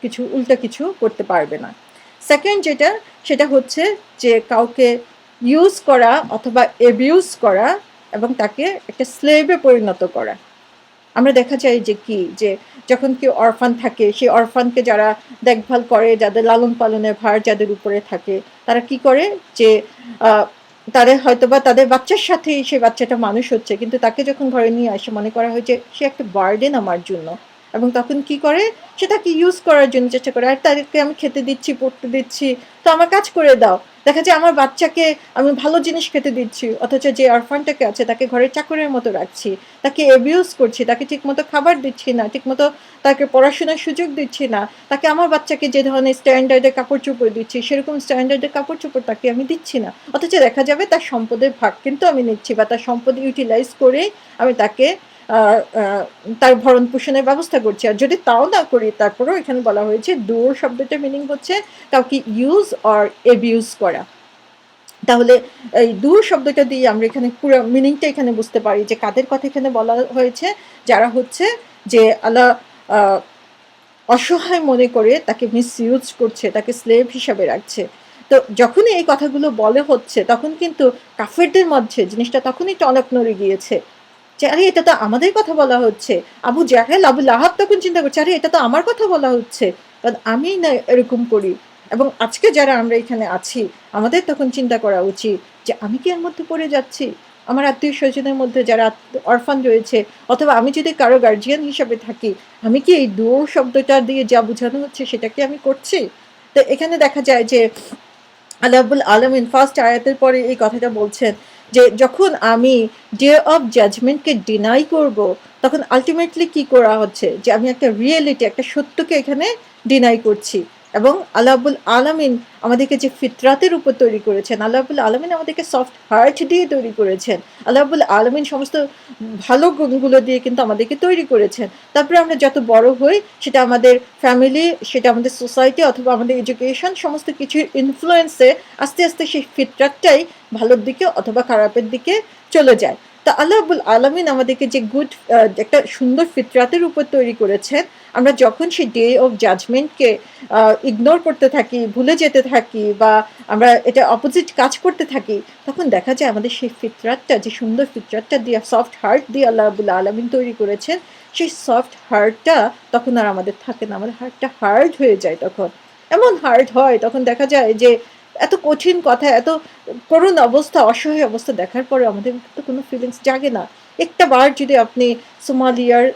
[SPEAKER 1] কিছু উল্টা কিছু করতে পারবে না। সেকেন্ড যেটা, সেটা হচ্ছে যে কাউকে ইউজ করা অথবা এবিউজ করা এবং তাকে একটা স্লেভে পরিণত করা। আমরা দেখা যায় যে কি যে যখন কেউ অরফান থাকে, সেই অরফানকে যারা দেখভাল করে, যাদের লালন পালনের ভার যাদের উপরে থাকে, তারা কি করে যে তারা হয়তোবা তাদের বাচ্চার সাথেই সেই বাচ্চাটা মানুষ হচ্ছে, কিন্তু তাকে যখন ঘরে নিয়ে আসে মনে করা হয় যে সে একটা বার্ডেন আমার জন্য, এবং তখন কি করে সে তাকে ইউজ করার জন্য চেষ্টা করে। আর তাদেরকে আমি খেতে দিচ্ছি, পড়তে দিচ্ছি, তো আমার কাজ করে দাও। দেখা যায় আমার বাচ্চাকে আমি ভালো জিনিস খেতে দিচ্ছি, অথচ যে অরফানটাকে আছে তাকে ঘরের চাকরের মতো রাখছি, তাকে অ্যাবিউজ করছি, তাকে ঠিকমতো খাবার দিচ্ছি না, ঠিকমতো তাকে পড়াশোনার সুযোগ দিচ্ছি না, তাকে আমার বাচ্চাকে যে ধরনের স্ট্যান্ডার্ডের কাপড় চোপড় দিচ্ছি সেরকম স্ট্যান্ডার্ডের কাপড় চোপড় তাকে আমি দিচ্ছি না। অথচ দেখা যাবে তার সম্পদের ভাগ কিন্তু আমি নিচ্ছি, বা তার সম্পদ ইউটিলাইজ করেই আমি তাকে তার ভরণ পোষণের ব্যবস্থা করছি। আর যদি তাও না করি, তারপরেও এখানে বলা হয়েছে দূর শব্দটার মিনিং হচ্ছে কাউকে ইউজ অর অ্যাবিউজ করা। তাহলে এই দূর শব্দটা দিয়ে আমরা এখানে পুরো মিনিংটা এখানে বুঝতে পারি যে কাদের কথা এখানে বলা হয়েছে, যারা হচ্ছে যে আল্লাহ অসহায় মনে করে তাকে মিসইউজ করছে, তাকে স্লেভ হিসাবে রাখছে। তো যখনই এই কথাগুলো বলে হচ্ছে তখন কিন্তু কাফেরদের মধ্যে জিনিসটা তখনই টনক নড়ে গিয়েছে যে আরে এটা তো আমাদের কথা বলা হচ্ছে। আবু জাহেল, আবু লাহাব তখন চিন্তা করছে আরে এটা তো আমার কথা বলা হচ্ছে, কারণ আমি না এরকম করি। এবং আজকে যারা আমরা এখানে আছি আমাদের তখন চিন্তা করা উচিত যে আমি কি এর মধ্যে পড়ে যাচ্ছি, আমার আত্মীয় স্বজনের মধ্যে যারা অরফান রয়েছে, অথবা আমি যদি কারো গার্জিয়ান হিসাবে থাকি, আমি কি এই দূর শব্দটা দিয়ে যা বোঝানো হচ্ছে সেটা কি আমি করছি? তো এখানে দেখা যায় যে আল্লাহ রাব্বুল আলামিন ফার্স্ট আয়াতের পরে এই কথাটা বলছেন যে যখন আমি ডে অফ জাজমেন্টকে ডিনাই করব, তখন আলটিমেটলি কি করা হচ্ছে যে আমি একটা রিয়েলিটি, একটা সত্যকে এখানে ডিনাই করছি। এবং আল্লাহ রাব্বুল আলামিন আমাদেরকে যে ফিতরাতের উপর তৈরি করেছেন, আল্লাহ রাব্বুল আলামিন আমাদেরকে সফট হার্ট দিয়ে তৈরি করেছেন, আল্লাহ রাব্বুল আলামিন সমস্ত ভালো গুণগুলো দিয়ে কিন্তু আমাদেরকে তৈরি করেছেন। তারপরে আমরা যত বড় হই, সেটা আমাদের ফ্যামিলি, সেটা আমাদের সোসাইটি, অথবা আমাদের এডুকেশন, সমস্ত কিছুর ইনফ্লুয়েন্সে আস্তে আস্তে সেই ফিতরাতটাই ভালোর দিকে অথবা খারাপের দিকে চলে যায়। তা আল্লাহ রাব্বুল আলামিন আমাদেরকে যে একটা সুন্দর ফিতরাতের উপর তৈরি করেছেন, আমরা যখন সেই ডে অফ জাজমেন্টকে ইগনোর করতে থাকি, ভুলে যেতে থাকি, বা আমরা এটা অপোজিট কাজ করতে থাকি, তখন দেখা যায় আমাদের সেই ফিতরাতটা, যে সুন্দর ফিতরাতটা দিয়ে, সফট হার্ট দিয়ে আল্লাহ রাব্বুল আলামিন তৈরি করেছেন, সেই সফট হার্টটা তখন আর আমাদের থাকে না, আমাদের হার্টটা হার্ড হয়ে যায়। তখন এমন হার্ড হয়, তখন দেখা যায় যে এত কঠিন কথা, এত করুণ অবস্থা, অসহায় অবস্থা দেখার পরে আমাদের তো কোনো ফিলিংস জাগে না। একটা বার যদি আপনি সোমালিয়ার,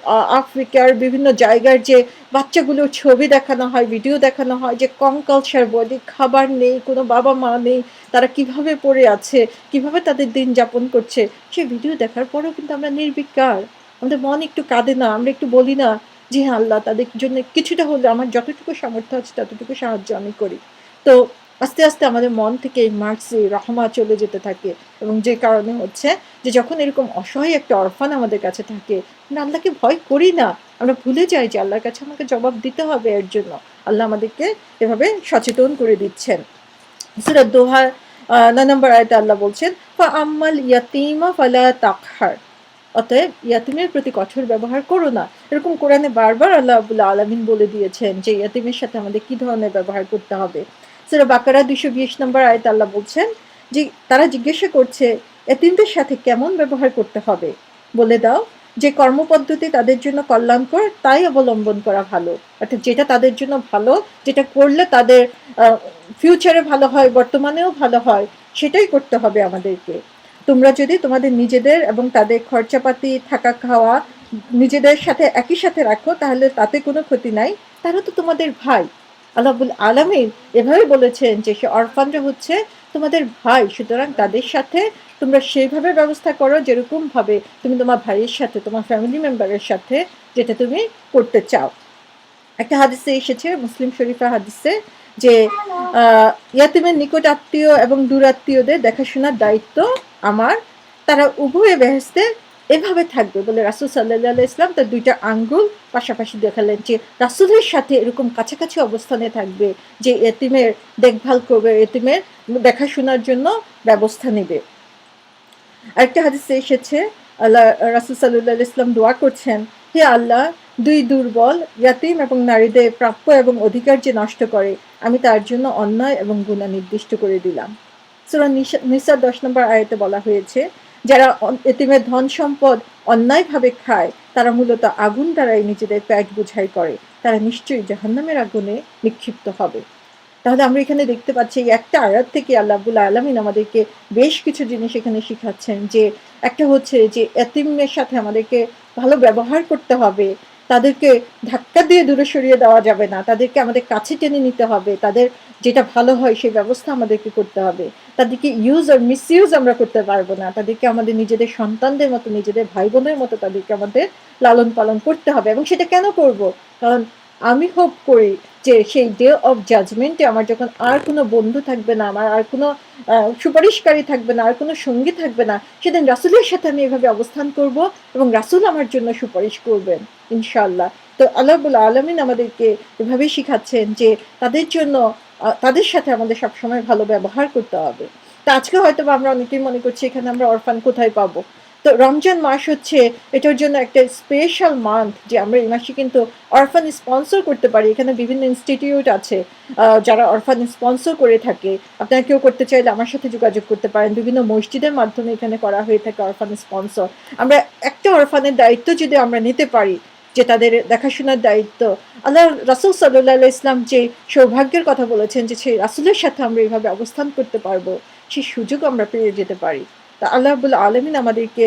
[SPEAKER 1] আফ্রিকার বিভিন্ন জায়গার যে বাচ্চাগুলোর ছবি দেখানো হয়, ভিডিও দেখানো হয়, যে কঙ্কালসার বডি, খাবার নেই, কোনো বাবা মা নেই, তারা কিভাবে পড়ে আছে, কিভাবে তাদের দিন যাপন করছে, সেই ভিডিও দেখার পরেও কিন্তু আমরা নির্বিকার, আমাদের মন একটু কাঁদে না, আমরা একটু বলি না যে হ্যাঁ আল্লাহ তাদের জন্য কিছুটা হলে আমার যতটুকু সামর্থ্য আছে ততটুকু সাহায্য আমি করি। তো আস্তে আস্তে আমাদের মন থেকে এই মার্সি, রহমা চলে যেতে থাকে, এবং যে কারণে হচ্ছে যে যখন এরকম অসহায় একটা অরফান আমাদের কাছে থাকে, আমরা আল্লাহকে ভয় করি না, আমরা ভুলে যাই যে আল্লাহর কাছে আমাকে জবাব দিতে হবে এর জন্য। আল্লাহ আমাদেরকে এভাবে সচেতন করে দিচ্ছেন। সূরা দোহা ৯ নম্বর আয়াতে আল্লাহ বলছেন ফা আম্মাল ইয়াতীমা ফালা তাকহার, অতএব ইয়াতিমের প্রতি কঠোর ব্যবহার করো না। এরকম কোরআনে বারবার আল্লাহ রাব্বুল আলামিন বলে দিয়েছেন যে ইয়াতিমের সাথে আমাদের কি ধরনের ব্যবহার করতে হবে। সূরা বাকারা ২২০ নম্বর আয়াতে আল্লাহ বলছেন যে তারা জিজ্ঞাসা করছে এতিমদের সাথে কেমন ব্যবহার করতে হবে, বলে দাও যে কর্মপদ্ধতি তাদের জন্য কল্যাণকর তাই অবলম্বন করা ভালো। অর্থাৎ যেটা তাদের জন্য ভালো, যেটা করলে তাদের ফিউচারে ভালো হয়, বর্তমানেও ভালো হয়, সেটাই করতে হবে আমাদেরকে। তোমরা যদি তোমাদের নিজেদের এবং তাদের খরচাপাতি, থাকা খাওয়া নিজেদের সাথে একই সাথে রাখো, তাহলে তাতে কোনো ক্ষতি নাই, তারা তো তোমাদের ভাই। আল্লাহ রাব্বুল আলামিন এভাবে বলেছেন যে সে অরফানরা হচ্ছে তোমাদের ভাই, সুতরাং তাদের সাথে তোমরা সেইভাবে ব্যবস্থা করো যেরকমভাবে তুমি তোমার ভাইয়ের সাথে, তোমার ফ্যামিলি মেম্বারের সাথে যেটা তুমি করতে চাও। একটা হাদিসে এসেছে, মুসলিম শরীফের হাদিসে, যে ইয়াতিমের নিকট আত্মীয় এবং দূরাত্মীয়দের দেখাশোনার দায়িত্ব আমার, তারা উভয়ে বেহেশতে এভাবে থাকবে বলে রাসূল সাল্লাল্লাহু ইসলাম তার ২টা আঙ্গুল পাশাপাশি দেখালেন যে রাসূলের সাথে এরকম কাছাকাছি অবস্থানে থাকবে, যে এতিমের দেখভাল করবে, এতিমের দেখাশোনার জন্য ব্যবস্থা নেবে। আরেকটা হাদিসে এসেছে আল্লাহ রাসূল সাল্লাল্লাহু আলাইহি ওয়াসাল্লাম দোয়া করছেন, হে আল্লাহ, দুই দুর্বল ইয়াতীম এবং নারীদের প্রাপ্য এবং অধিকার যে নষ্ট করে, আমি তার জন্য অন্যায় এবং গুনাহ নির্দিষ্ট করে দিলাম। সূরা নিসা ১০ নম্বর আয়াতে বলা হয়েছে যারা এতিমের ধন সম্পদ অন্যায়ভাবে খায় তারা মূলত আগুন দ্বারাই নিজেদের পেট বোঝাই করে, তারা নিশ্চয়ই জাহান্নামের আগুনে নিক্ষিপ্ত হবে। তাহলে আমরা এখানে দেখতে পাচ্ছি এই একটা আয়াত থেকে আল্লাহ রাব্বুল আলামিন আমাদেরকে বেশ কিছু জিনিস এখানে শিখাচ্ছেন, যে একটা হচ্ছে যে এতিমের সাথে আমাদেরকে ভালো ব্যবহার করতে হবে, তাদেরকে ধাক্কা দিয়ে দূরে সরিয়ে দেওয়া যাবে না, তাদেরকে আমাদের কাছে টেনে নিতে হবে, তাদের যেটা ভালো হয় সেই ব্যবস্থা আমাদেরকে করতে হবে, তাদেরকে ইউজ আর মিসইউজ আমরা করতে পারবো না, তাদেরকে আমাদের নিজেদের সন্তানদের মতো, নিজেদের ভাই বোনের মতো তাদেরকে আমাদের লালন পালন করতে হবে। এবং সেটা কেন করব? কারণ আমি হোপ করি যে সেই ডে অফ জাজমেন্টে আমার যখন আর কোনো বন্ধু থাকবে না, আমার আর কোনো সুপারিশকারী থাকবে না, আর কোনো সঙ্গী থাকবে না, সেদিন রাসূলের সাথে আমি এভাবে অবস্থান করব এবং রাসূল আমার জন্য সুপারিশ করবেন ইনশাআল্লাহ। তো আল্লাহ রাব্বুল আলামিন আমাদেরকে এভাবেই শিখাচ্ছেন যে তাদের জন্য তাদের সাথে আমাদের সবসময় ভালো ব্যবহার করতে হবে। তো আজকে হয়তো আমরা অনেকেই মনে করছি এখানে আমরা অরফান কোথায় পাবো। তো রমজান মাস হচ্ছে এটার জন্য একটা স্পেশাল মান্থ, যে আমরা এই মাসে কিন্তু অরফান স্পন্সর করতে পারি। এখানে বিভিন্ন ইনস্টিটিউট আছে যারা অরফান স্পন্সর করে থাকে। আপনারা কেউ করতে চাইলে আমার সাথে যোগাযোগ করতে পারেন। বিভিন্ন মসজিদের মাধ্যমে এখানে করা হয়ে থাকে অরফান স্পন্সর। আমরা একটা অরফানের দায়িত্ব যদি আমরা নিতে পারি, যে তাদের দেখাশোনার দায়িত্ব, আল্লাহ রাসূল সাল্লাল্লাহু আলাইহি ওয়াসাল্লাম যে সৌভাগ্যের কথা বলেছেন যে সেই রাসূলের সাথে আমরা এইভাবে অবস্থান করতে পারবো, সেই সুযোগ আমরা পেয়ে যেতে পারি। তা আল্লাহ রাব্বুল আলামিন আমাদেরকে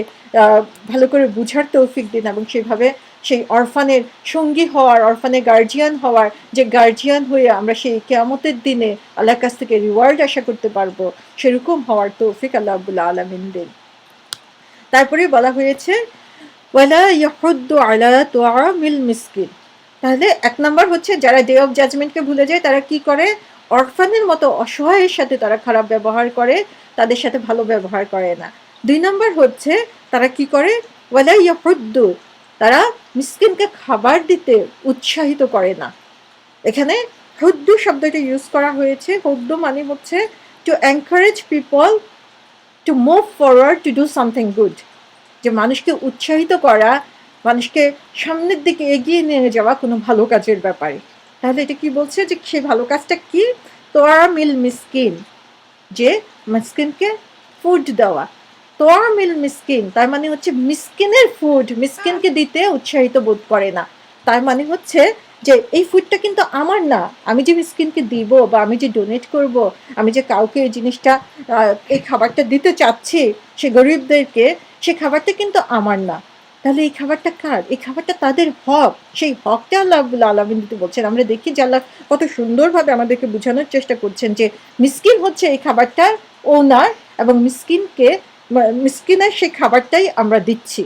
[SPEAKER 1] ভালো করে বুঝার তৌফিক দিন এবং সেভাবে সেই অরফানের সঙ্গী হওয়ার, অরফানের গার্জিয়ান হওয়ার, যে গার্জিয়ান হয়ে আমরা সেই কিয়ামতের দিনে আল্লাহর কাছ থেকে রিওয়ার্ড আশা করতে পারবো, সেরকম হওয়ার তৌফিক আল্লাহ রাব্বুল আলামিন দিন। তারপরে বলা হয়েছে ওয়ালা ইয়াহুদ্দু আলা তুআমিল মিসকিন। তাহলে এক নম্বর হচ্ছে যারা ডে অফ জাজমেন্টকে ভুলে যায় তারা কি করে? অরফানের মতো অসহায়ের সাথে তারা খারাপ ব্যবহার করে, তাদের সাথে ভালো ব্যবহার করে না। ২ নম্বর হচ্ছে তারা কি করে? ওয়ালা ইয়াহুদ্দু, তারা মিসকিনকে খাবার দিতে উৎসাহিত করে না। এখানে হুদ্দু শব্দটা ইউজ করা হয়েছে। হুদ্দু মানে হচ্ছে to encourage people to move forward to do something good, যে মানুষকে উৎসাহিত করা, মানুষকে সামনের দিকে এগিয়ে নিয়ে যাওয়া কোনো ভালো কাজের ব্যাপারে। তাহলে এটা কি বলছে? যে সেই ভালো কাজটা কি? তোয়ামিল মিসকিন, যে মিসকিনকে ফুড দেওয়া। তোয়ামিল মিসকিন তার মানে হচ্ছে মিসকিনের ফুড মিসকিনকে দিতে উৎসাহিত বোধ করে না। তার মানে হচ্ছে যে এই ফুডটা কিন্তু আমার না, আমি যে মিসকিনকে দিব বা আমি যে ডোনেট করব, আমি যে কাউকে এই জিনিসটা এই খাবারটা দিতে চাচ্ছি সে গরিবদেরকে, সে খাবারটা কিন্তু আমার না। তাহলে এই খাবারটা কার? এই খাবারটা তাদের হক। সেই হকটা আল্লাহ রাব্বুল আলামিন দিতে বলছেন। আমরা দেখি যে আল্লাহ কত সুন্দরভাবে আমাদেরকে বোঝানোর চেষ্টা করছেন যে মিসকিন হচ্ছে এই খাবারটার ওনার, এবং মিসকিনের সেই খাবারটাই আমরা দিচ্ছি।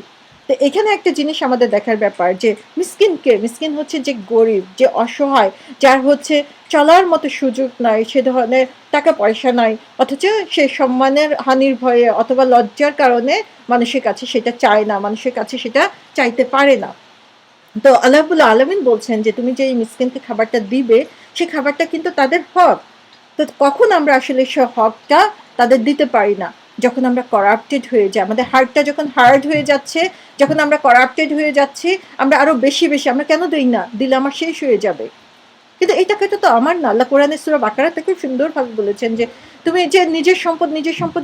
[SPEAKER 1] তো এখানে একটা জিনিস আমাদের দেখার ব্যাপার, যে মিসকিন হচ্ছে যে গরিব, যে অসহায়, যার হচ্ছে চলার মতো সুযোগ নাই, সে ধরনের টাকা পয়সা নাই, অথচ সে সম্মানের হানির ভয়ে অথবা লজ্জার কারণে মানুষের কাছে সেটা চায় না, মানুষের কাছে সেটা চাইতে পারে না। তো আল্লাহ রাব্বুল আলামিন বলছেন যে তুমি যে এই মিসকিনকে খাবারটা দিবে, সে খাবারটা কিন্তু তাদের হক। তো কখন আমরা আসলে সে হকটা তাদের দিতে পারি না? যখন আমরা করাপ্টেড হয়ে যাই, আমাদের হার্টটা যখন হার্ড হয়ে যাচ্ছে, যখন আমরা করাপ্টেড হয়ে যাচ্ছি, আমরা আরো বেশি আমরা কেন দেই না? দিলে আমার শেষ হয়ে যাবে। কিন্তু এই টাকাটা তো আমার না। আল্লাহ কোরআনে সূরা বাকারাতে খুব সুন্দরভাবে বলেছেন যে তুমি যে নিজের সম্পদ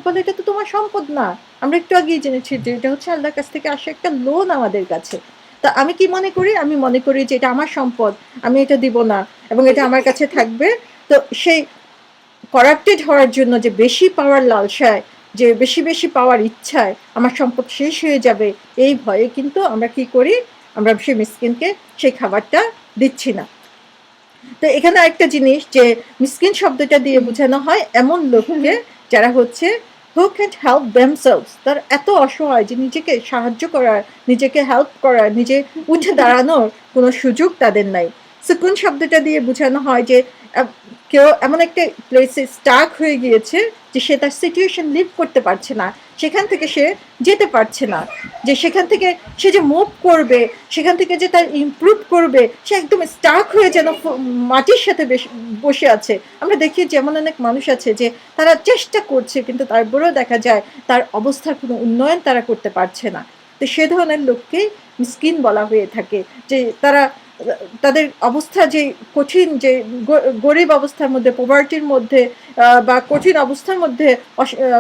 [SPEAKER 1] বলে, এটা তো তোমার সম্পদ না। আমরা একটু আগেই জেনেছি যে এটা হচ্ছে আল্লাহর কাছ থেকে আসা একটা লোন আমাদের কাছে। তা আমি কি মনে করি? আমি মনে করি যে এটা আমার সম্পদ, আমি এটা দিব না এবং এটা আমার কাছে থাকবে। তো সেই করাপ্টেড হওয়ার জন্য, যে বেশি পাওয়ার লালসায়, যে বেশি পাওয়ার ইচ্ছায় আমার সম্পদ শেষ হয়ে যাবে, এই ভয়ে কিন্তু আমরা কি করি? আমরা সেই মিসকিনকে সেই খাবারটা দিচ্ছি না। তো এখানে আরেকটা জিনিস, যে মিসকিন শব্দটা দিয়ে বোঝানো হয় এমন লোককে যারা হচ্ছে হু ক্যান্ট হেল্প দেমসেলভস, তার এত অসহায় যে নিজেকে সাহায্য করার, নিজেকে হেল্প করার, নিজে উঠে দাঁড়ানোর কোনো সুযোগ তাদের নাই। সুকুন শব্দটা দিয়ে বোঝানো হয় যে কেউ এমন একটা প্লেসে স্টাক হয়ে গিয়েছে যে সে তার সিচুয়েশন লিভ করতে পারছে না, সেখান থেকে সে যেতে পারছে না, যে সেখান থেকে সে যে মুভ করবে, সেখান থেকে যে তার ইমপ্রুভ করবে, সে একদম স্টাক হয়ে যেন মাটির সাথে বসে আছে। আমরা দেখি যেমন অনেক মানুষ আছে যে তারা চেষ্টা করছে কিন্তু তারপরেও দেখা যায় তার অবস্থার কোনো উন্নয়ন তারা করতে পারছে না। তো সে ধরনের লোককেই মিসকিন বলা হয়ে থাকে, যে তারা তাদের অবস্থা যে কঠিন, যে গরিব অবস্থার মধ্যে, পোভার্টির মধ্যে বা কঠিন অবস্থার মধ্যে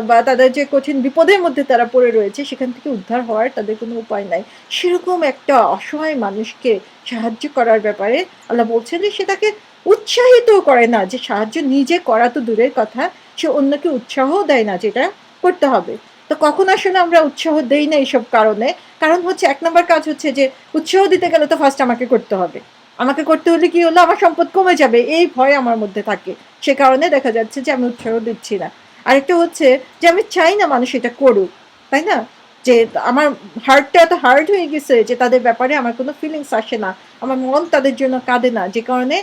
[SPEAKER 1] বা তাদের যে কঠিন বিপদের মধ্যে তারা পড়ে রয়েছে, সেখান থেকে উদ্ধার হওয়ার তাদের কোনো উপায় নাই। সেরকম একটা অসহায় মানুষকে সাহায্য করার ব্যাপারে আল্লাহ বলছেন যে সে তাকে উৎসাহিতও করে না, যে সাহায্য নিজে করা তো দূরের কথা, সে অন্যকে উৎসাহও দেয় না যেটা করতে হবে। তো কখন আসলে আমরা উৎসাহ দেই না এইসব কারণে? কারণ হচ্ছে ১ নাম্বার কাজ হচ্ছে যে উৎসাহ দিতে গেলে তো ফার্স্ট আমাকে করতে হবে। আমাকে করতে হলে কি হলো? আমার সম্পদ কমে যাবে। এই ভয় আমার মধ্যে থাকে। সে কারণে দেখা যাচ্ছে যে আমি উৎসাহ দিচ্ছি না। আরেকটা হচ্ছে যে আমি চাই না মানুষ এটা করুক। তাই না? যে আমার হার্টটা এত হার্ড হয়ে গেছে যে তাদের ব্যাপারে আমার কোনো ফিলিংস আসে না। আমার মন তাদের জন্য কাঁদে না। যে কারণে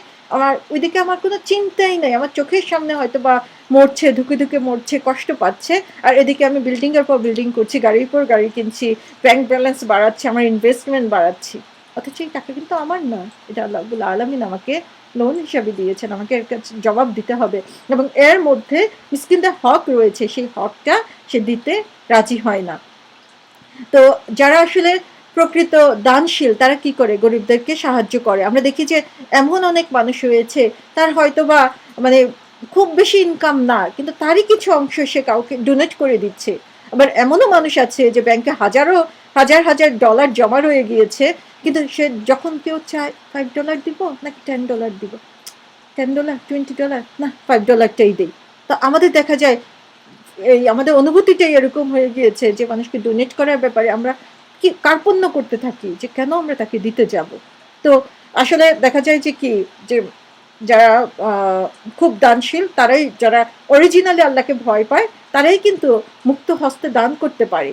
[SPEAKER 1] ওইদিকে আমার কোনো চিন্তাই নাই। আমার চোখের সামনে হয়তোবা মরছে, ধুকে, ধুকে মরছে, কষ্ট পাচ্ছে। আর এদিকে আমি বিল্ডিং এর পর বিল্ডিং করছি, গাড়ির পর গাড়ি কিনছি, ব্যাংক ব্যালেন্স বাড়াচ্ছি, আমার ইনভেস্টমেন্ট বাড়াচ্ছি। অথচ এই টাকা কিন্তু আমার না। এটা আল্লাহ রাব্বুল আলামিন আমাকে লোন হিসাবে দিয়েছেন। আমাকে এর কাছে জবাব দিতে হবে। এবং এর মধ্যে মিসকিনদের হক রয়েছে। সেই হকটা সে দিতে রাজি হয় না। তো যারা আসলে প্রকৃত দানশীল তারা কি করে? গরিবদেরকে সাহায্য করে। আমরা দেখি যে এমন অনেক মানুষ রয়েছে, তার হয়তোবা মানে খুব বেশি ইনকাম না, কিন্তু তারই কিছু অংশ সে কাউকে ডোনেট করে দিচ্ছে। আবার এমনও মানুষ আছে যে ব্যাংকে হাজার, হাজার ডলার জমা রয়ে গিয়েছে, কিন্তু সে যখন কেউ চায় $5 দিব নাকি $10 দিব? $10, $20 না $5টাই দেই। তো আমাদের দেখা যায় এই আমাদের অনুভূতিটাই এরকম হয়ে গিয়েছে যে মানুষকে ডোনেট করার ব্যাপারে আমরা কি কার্পণ্য করতে থাকি যে কেন আমরা তাকে দিতে যাব। তো আসলে দেখা যায় যে কি যে যারা খুব দানশীল, তারাই, যারা অরিজিনালি আল্লাহকে ভয় পায়, তারাই কিন্তু মুক্ত হস্তে দান করতে পারে।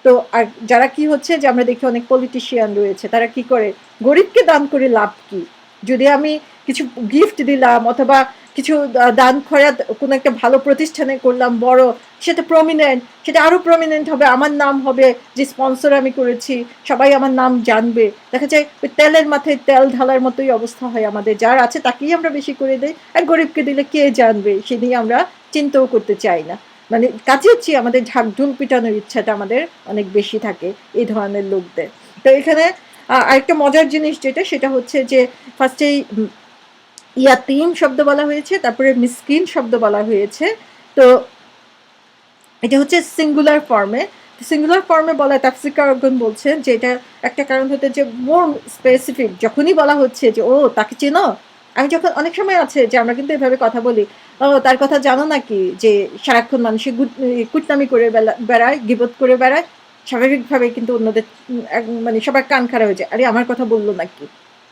[SPEAKER 1] তো আর যারা কি হচ্ছে যে আমরা দেখি অনেক পলিটিশিয়ান রয়েছে, তারা কি করে? গরিবকে দান করে লাভ কি? যদি আমি কিছু গিফট দিলাম অথবা কিছু দান খয়রাত কোনো একটা ভালো প্রতিষ্ঠানে করলাম বড়, সেটা প্রমিনেন্ট, সেটা আরো প্রমিনেন্ট হবে, আমার নাম হবে, যে স্পন্সর আমি করেছি সবাই আমার নাম জানবে। দেখা যায় ওই তেলের মাথায় তেল ঢালার মতোই অবস্থা হয় আমাদের, যার আছে তাকেই আমরা বেশি করে দেই, আর গরিবকে দিলে কে জানবে সে নিয়ে আমরা চিন্তাও করতে চাই না। মানে কাজে হচ্ছে আমাদের ঢাকঢোল পিটানোর ইচ্ছাটা আমাদের অনেক বেশি থাকে এই ধরনের লোকদের। তো এখানে আরেকটা মজার জিনিস যেটা, সেটা হচ্ছে যে ফার্স্টেই ইয়াতিম শব্দ বলা হয়েছে, তারপরে মিসকিন শব্দ বলা হয়েছে। তো এটা হচ্ছে সিঙ্গুলার ফর্মে। সিঙ্গুলার ফর্মে বলা তাফসীরকারগণ বলছেন যে এটা একটা কারণ হতে যে মোর স্পেসিফিক যখনই বলা হচ্ছে যে ও তাকে চেনো। আমি যখন অনেক সময় আছে যে আমরা কিন্তু এভাবে কথা বলি, ও তার কথা জানো নাকি, যে সারাক্ষণ মানুষের কুটনামি করে বেড়ায়, গিবত করে বেড়ায়, স্বাভাবিকভাবে কিন্তু অন্যদের মানে সবার কান খাড়া হয়ে যায়, আরে আমার কথা বললো নাকি।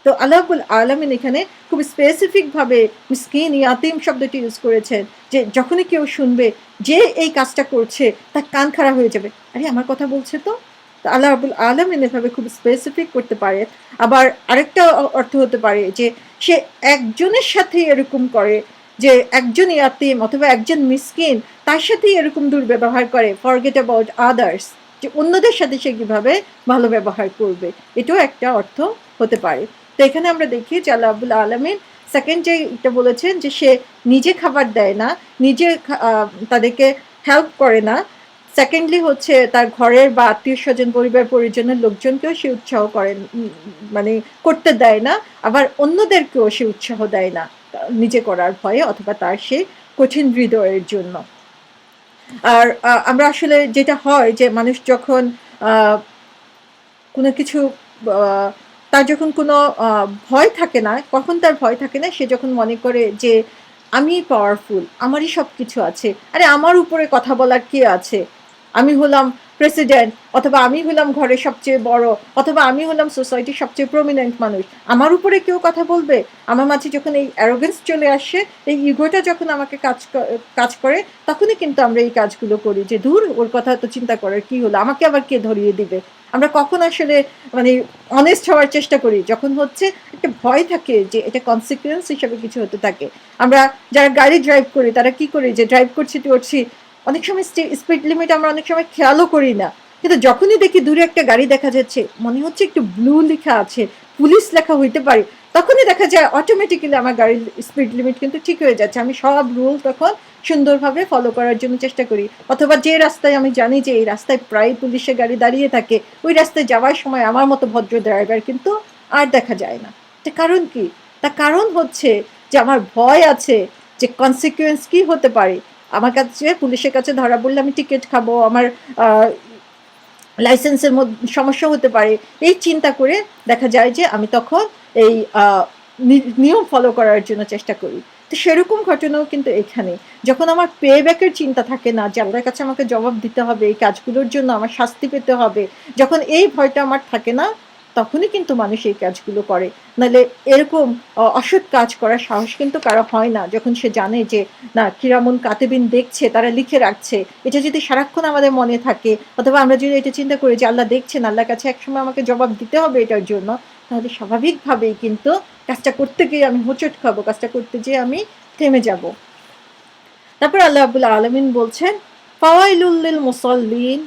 [SPEAKER 1] তো আল্লাহ রাব্বুল আলামিন এখানে খুব স্পেসিফিক ভাবে মিসকিন ইয়াতিম শব্দটি ইউজ করেছেন, যে যখনই কেউ শুনবে যে এই কাজটা করছে তার কান খাড়া হয়ে যাবে, আরে আমার কথা বলছে তো। তো আল্লাহ রাব্বুল আলামিন এভাবে খুব স্পেসিফিক করতে পারে। আবার আরেকটা অর্থ হতে পারে যে সে একজনের সাথে এরকম করে, যে একজন ইয়াতিম অথবা একজন মিসকিন, তার সাথেই এরকম দুর্ব্যবহার করে, ফরগেট অ্যাবাউট আদার্স, যে অন্যদের সাথে সে কিভাবে ভালো ব্যবহার করবে, এটাও একটা অর্থ হতে পারে। তো এখানে আমরা দেখি যে আল্লাহ রাব্বুল আলামিন সেকেন্ড যে এটা বলেছেন যে সে নিজে খাবার দেয় না, নিজে তাদেরকে হেল্প করে না। সেকেন্ডলি হচ্ছে তার ঘরের বা আত্মীয় স্বজন, পরিবার পরিজনের লোকজনকেও সে উৎসাহ করেন, মানে করতে দেয় না। আবার অন্যদেরকেও সে উৎসাহ দেয় না নিজে করার ভয়ে অথবা তার সেই কঠিন হৃদয়ের জন্য। আর আমরা আসলে যেটা হয় যে মানুষ যখন কোনো কিছু তার যখন কোনো ভয় থাকে না, কখন তার ভয় থাকে না? সে যখন মনে করে যে আমি পাওয়ারফুল, আমারই সব কিছু আছে। আরে আমার উপরে কথা বলার কে আছে? আমি হলাম প্রেসিডেন্ট, অথবা আমি হলাম ঘরের সবচেয়ে বড়, অথবা আমি হলাম সোসাইটির সবচেয়ে প্রমিনেন্ট মানুষ। আমার উপরে কেউ কথা বলবে? আমার মাঝে যখন এই অ্যারোগেন্স চলে আসে, এই ইগোটা যখন আমাকে কাজ করে, তখনই কিন্তু আমরা এই কাজগুলো করি যে ধুর ওর কথা তো চিন্তা করার কি হলো? আমাকে আবার কে ধরিয়ে দিবে? আমরা কখন আসলে মানে অনেস্ট হওয়ার চেষ্টা করি? যখন হচ্ছে একটা ভয় থাকে যে এটা কনসিকুয়েন্স হিসেবে কিছু হতে থাকে। আমরা যারা গাড়ি ড্রাইভ করি তারা কি করি, যে ড্রাইভ করছি, অনেক সময় স্পিড লিমিট আমরা অনেক সময় খেয়ালও করি না। কিন্তু যখনই দেখি দূরে একটা গাড়ি দেখা যাচ্ছে, মনে হচ্ছে একটু ব্লু লেখা আছে, পুলিশ লেখা হইতে পারে, তখনই দেখা যায় অটোমেটিক্যালি আমার গাড়ির স্পিড লিমিট কিন্তু ঠিক হয়ে যাচ্ছে। আমি সব রুল তখন সুন্দরভাবে ফলো করার জন্য চেষ্টা করি। অথবা যে রাস্তায় আমি জানি যে এই রাস্তায় প্রায় পুলিশের গাড়ি দাঁড়িয়ে থাকে, ওই রাস্তায় যাওয়ার সময় আমার মতো ভদ্র ড্রাইভার কিন্তু আর দেখা যায় না। তার কারণ কি? তার কারণ হচ্ছে যে আমার ভয় আছে যে কনসিকুয়েন্স কি হতে পারে। আমার কাছে পুলিশের কাছে ধরা পড়লে আমি টিকেট খাবো, আমার লাইসেন্সের সমস্যা হতে পারে। এই চিন্তা করে দেখা যায় যে আমি তখন এই নিয়ম ফলো করার জন্য চেষ্টা করি। তো সেরকম ঘটনাও কিন্তু এখানে। যখন আমার পে ব্যাকের চিন্তা থাকে না যে আল্লাহর কাছে আমাকে জবাব দিতে হবে, এই কাজগুলোর জন্য আমার শাস্তি পেতে হবে, যখন এই ভয়টা আমার থাকে না, তখনই কিন্তু মানুষ এই কাজগুলো করে। নাহলে এরকম অসৎ কাজ করার সাহস কিন্তু কারো হয় না, যখন সে জানে যে না কিরামুন কাতিবিন দেখছে, তারা লিখে রাখছে। এটা যদি সারাক্ষণ আমাদের মনে থাকে, অথবা আমরা যদি এটা চিন্তা করি যে আল্লাহ দেখছেন, আল্লাহর কাছে একসময় আমাকে জবাব দিতে হবে এটার জন্য, তাহলে স্বাভাবিকভাবেই কিন্তু কাজটা করতে গিয়ে আমি হোঁচট খাবো, কাজটা করতে যেয়ে আমি থেমে যাব। তারপর আল্লাহ রাব্বুল আলামিন বলছেন ফাওয়াইলুল লিল মুসাল্লিন।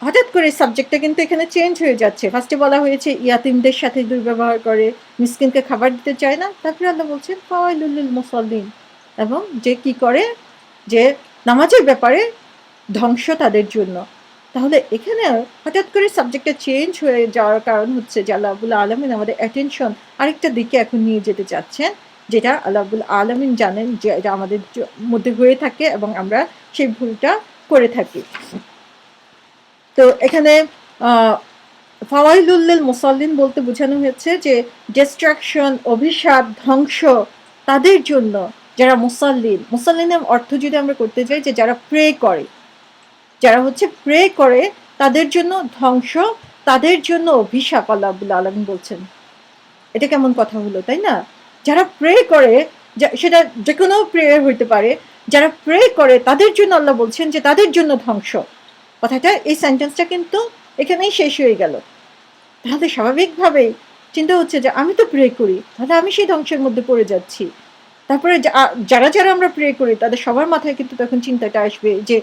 [SPEAKER 1] হঠাৎ করে সাবজেক্টটা কিন্তু এখানে চেঞ্জ হয়ে যাচ্ছে। ফার্স্টে বলা হয়েছে ইয়াতিমদের সাথে দুর্ব্যবহার করে, মিসকিনকে খাবার দিতে চায় না। তারপরে আল্লাহ বলছেন ফাওয়াইলুল লিল মুসাল্লিন, এবং যে কি করে, যে নামাজের ব্যাপারে ধ্বংস তাদের জন্য। তাহলে এখানে হঠাৎ করে সাবজেক্টটা চেঞ্জ হয়ে যাওয়ার কারণ হচ্ছে যে আল্লাহ রাব্বুল আলামিন আমাদের অ্যাটেনশন আরেকটা দিকে এখন নিয়ে যেতে চাচ্ছেন, যেটা আল্লাহ রাব্বুল আলামিন জানেন যে এটা আমাদের মধ্যে হয়ে থাকে এবং আমরা সেই ভুলটা করে থাকি। তো এখানে ফাওয়াইলুল লিল মুসাল্লিন বলতে বোঝানো হয়েছে যে ডিস্ট্রাকশন, অভিশাপ, ধ্বংস তাদের জন্য যারা মুসাল্লিন। মুসাল্লিনের অর্থ যদি আমরা করতে যাই যে যারা প্রে করে, যারা হচ্ছে প্রে করে তাদের জন্য ধ্বংস, তাদের জন্য অভিশাপ আল্লাহ রাব্বুল আলামিন বলছেন। এটা কেমন কথা হলো, তাই না? যারা প্রে করে, সেটা যে কোনো প্রেয়ার হইতে পারে, যারা প্রে করে তাদের জন্য আল্লাহ বলছেন যে তাদের জন্য ধ্বংস। কথাটা, এই সেন্টেন্সটা কিন্তু এখানেই শেষ হয়ে গেল। তাহলে স্বাভাবিকভাবেই চিন্তা হচ্ছে যে আমি তো প্রে করি, তাহলে আমি সেই ধ্বংসের মধ্যে পড়ে যাচ্ছি। তারপরে যারা যারা আমরা প্রে করি তাদের সবার মাথায় কিন্তু তখন চিন্তাটা আসবে যে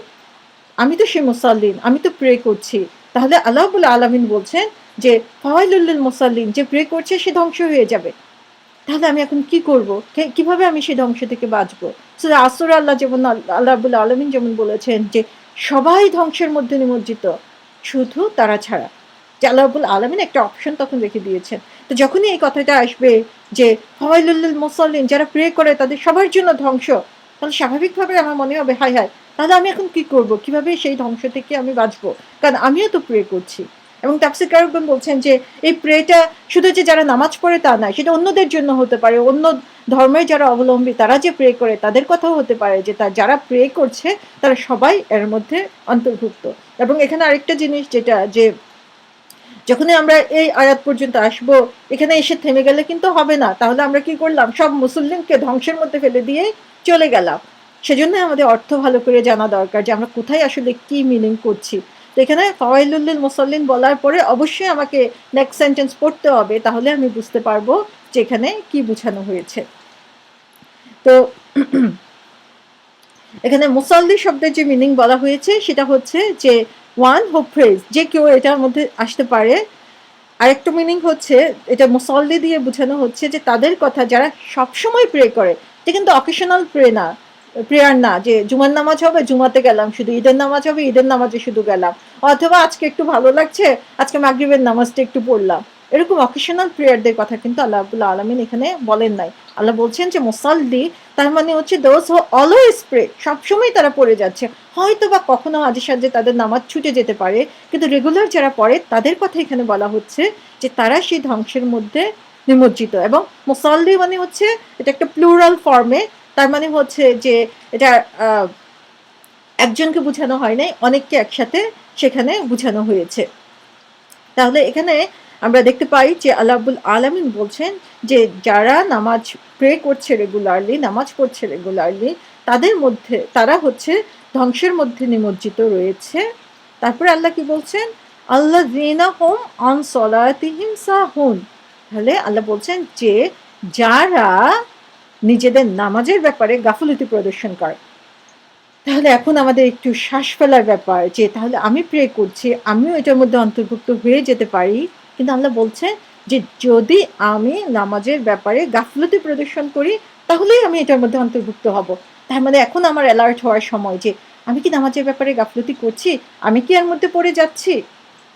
[SPEAKER 1] আমি তো সেই মুসাল্লিন, আমি তো প্রে করছি। তাহলে আল্লাহ রাব্বুল আলামিন বলছেন যে ফাওয়াইলুল লিল মুসাল্লিন, যে প্রে করছে সে ধ্বংস হয়ে যাবে। তাহলে আমি এখন কি করব? কিভাবে আমি সেই ধ্বংস থেকে বাঁচবো? সূরা আসর আল্লাহ যেমন আল্লাহ রাব্বুল আলামিন যেমন বলেছেন যে সবাই ধ্বংসের মধ্যে নিমজ্জিত, শুধু তারা ছাড়া। যে আল্লাহ রাব্বুল আলামিন একটা অপশন তখন রেখে দিয়েছেন। তো যখনই এই কথাটা আসবে যে ফাওয়াইলুল লিল মুসাল্লিন, যারা প্রে করে তাদের সবার জন্য ধ্বংস, তাহলে স্বাভাবিকভাবে আমার মনে হবে হায় হায়, তাহলে আমি এখন কি করব? কিভাবে সেই ধ্বংস থেকে আমি বাঁচবো? কারণ আমিও তো প্রে করছি। এবং তাফসীরকারগণ বলছেন যে এই প্রেটা শুধু যে যারা নামাজ পড়ে তা নয়, সেটা অন্যদের জন্য হতে পারে। অন্য ধর্মের যারা অবলম্বী তারা যে প্রে করে তাদের কথাও হতে পারে, যে যারা প্রে করছে তারা সবাই এর মধ্যে অন্তর্ভুক্ত। এবং এখানে আরেকটা জিনিস যেটা, যে যখনই আমরা এই আয়াত পর্যন্ত আসবো, এখানে এসে থেমে গেলে কিন্তু হবে না। তাহলে আমরা কি করলাম? সব মুসলিমকে ধ্বংসের মধ্যে ফেলে দিয়ে চলে গেলাম। সেজন্য আমাদের অর্থ ভালো করে জানা দরকার যে আমরা কোথায় আসলে কি মিনিং করছি। তো এখানে ফাওয়াইলুল লিল মুসাল্লিন বলার পরে অবশ্যই আমাকে নেক্সট সেন্টেন্স পড়তে হবে, তাহলে আমি বুঝতে পারবো যে এখানে কি বোঝানো হয়েছে। তো এখানে মুসাল্লি শব্দের যে মিনিং বলা হয়েছে সেটা হচ্ছে যে ওয়ান হু প্রেজ, যে কেউ এটার মধ্যে আসতে পারে। আরেকটা মিনিং হচ্ছে এটা মুসাল্লি দিয়ে বোঝানো হচ্ছে যে তাদের কথা যারা সবসময় প্রে করে। এটা কিন্তু অকেশনাল প্রেয়ার না, যে জুমার নামাজ হবে জুমাতে গেলাম, শুধু ঈদের নামাজ হবে ঈদের নামাজে শুধু গেলাম, অথবা আজকে একটু ভালো লাগছে আজকে মাগরিবের নামাজটা একটু পড়লাম। এরকম অকেশনাল প্রেয়ারদের কথা কিন্তু আল্লাহ রাব্বুল আলামিন এখানে বলেন নাই। আল্লাহ বলছেন যে মুসাল্লি, তার মানে হচ্ছে দোজ হু অলওয়েজ প্রে, সবসময় তারা পড়ে যাচ্ছে। হয়তো বা কখনো মাঝে সাঝে তাদের নামাজ ছুটে যেতে পারে, কিন্তু রেগুলার যারা পড়ে তাদের কথা এখানে বলা হচ্ছে যে তারা সেই ধ্বংসের মধ্যে নিমজ্জিত। এবং মুসাল্লি মানে হচ্ছে এটা একটা প্লুরাল ফর্মে, তার মানে হচ্ছে যে এটা একজনকে বোঝানো হয় নাই, অনেককে একসাথে সেখানে বোঝানো হয়েছে। তাহলে এখানে আমরা দেখতে পাই যে আল্লাহ রাব্বুল আলামিন বলছেন যে যারা নামাজ প্রে করছে রেগুলারলি, নামাজ পড়ছে রেগুলারলি, তাদের মধ্যে তারা হচ্ছে ধ্বংসের মধ্যে নিমজ্জিত রয়েছে। তারপরে আল্লাহ কি বলছেন? আল্লাযীনা হুম আন সলাতিহিম সাহুন। তাহলে আল্লাহ বলছেন যে যারা নিজেদের নামাজের ব্যাপারে গাফলতি প্রদর্শন করে। তাহলে এখন আমাদের একটু শ্বাস ফেলার ব্যাপার, যে তাহলে আমি প্রে করছি, আমিও এটার মধ্যে অন্তর্ভুক্ত হয়ে যেতে পারি। কিন্তু আল্লাহ বলছেন যে যদি আমি নামাজের ব্যাপারে গাফলতি প্রদর্শন করি, তাহলেই আমি এটার মধ্যে অন্তর্ভুক্ত হব। তার মানে এখন আমার অ্যালার্ট হওয়ার সময় যে আমি কি নামাজের ব্যাপারে গাফলতি করছি, আমি কি এর মধ্যে পড়ে যাচ্ছি।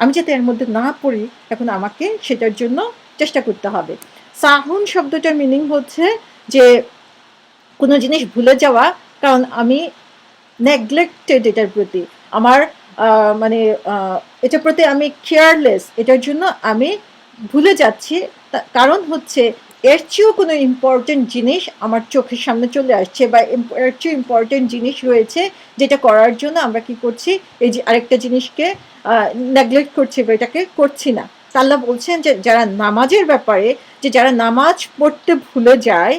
[SPEAKER 1] আমি যাতে এর মধ্যে না পড়ি, এখন আমাকে সেটার জন্য চেষ্টা করতে হবে। সাহুন শব্দটার মিনিং হচ্ছে যে কোনো জিনিস ভুলে যাওয়া, কারণ আমি নেগলেক্টেড এটার প্রতি, আমার মানে এটার প্রতি আমি কেয়ারলেস, এটার জন্য আমি ভুলে যাচ্ছি। কারণ হচ্ছে এর চেয়েও কোনো ইম্পর্টেন্ট জিনিস আমার চোখের সামনে চলে আসছে, বা এর চেয়ে ইম্পর্টেন্ট জিনিস রয়েছে যেটা করার জন্য আমরা কি করছি, এই যে আরেকটা জিনিসকে নেগলেক্ট করছি বা এটাকে করছি না। আল্লাহ বলছেন যে যারা নামাজের ব্যাপারে, যে যারা নামাজ পড়তে ভুলে যায়,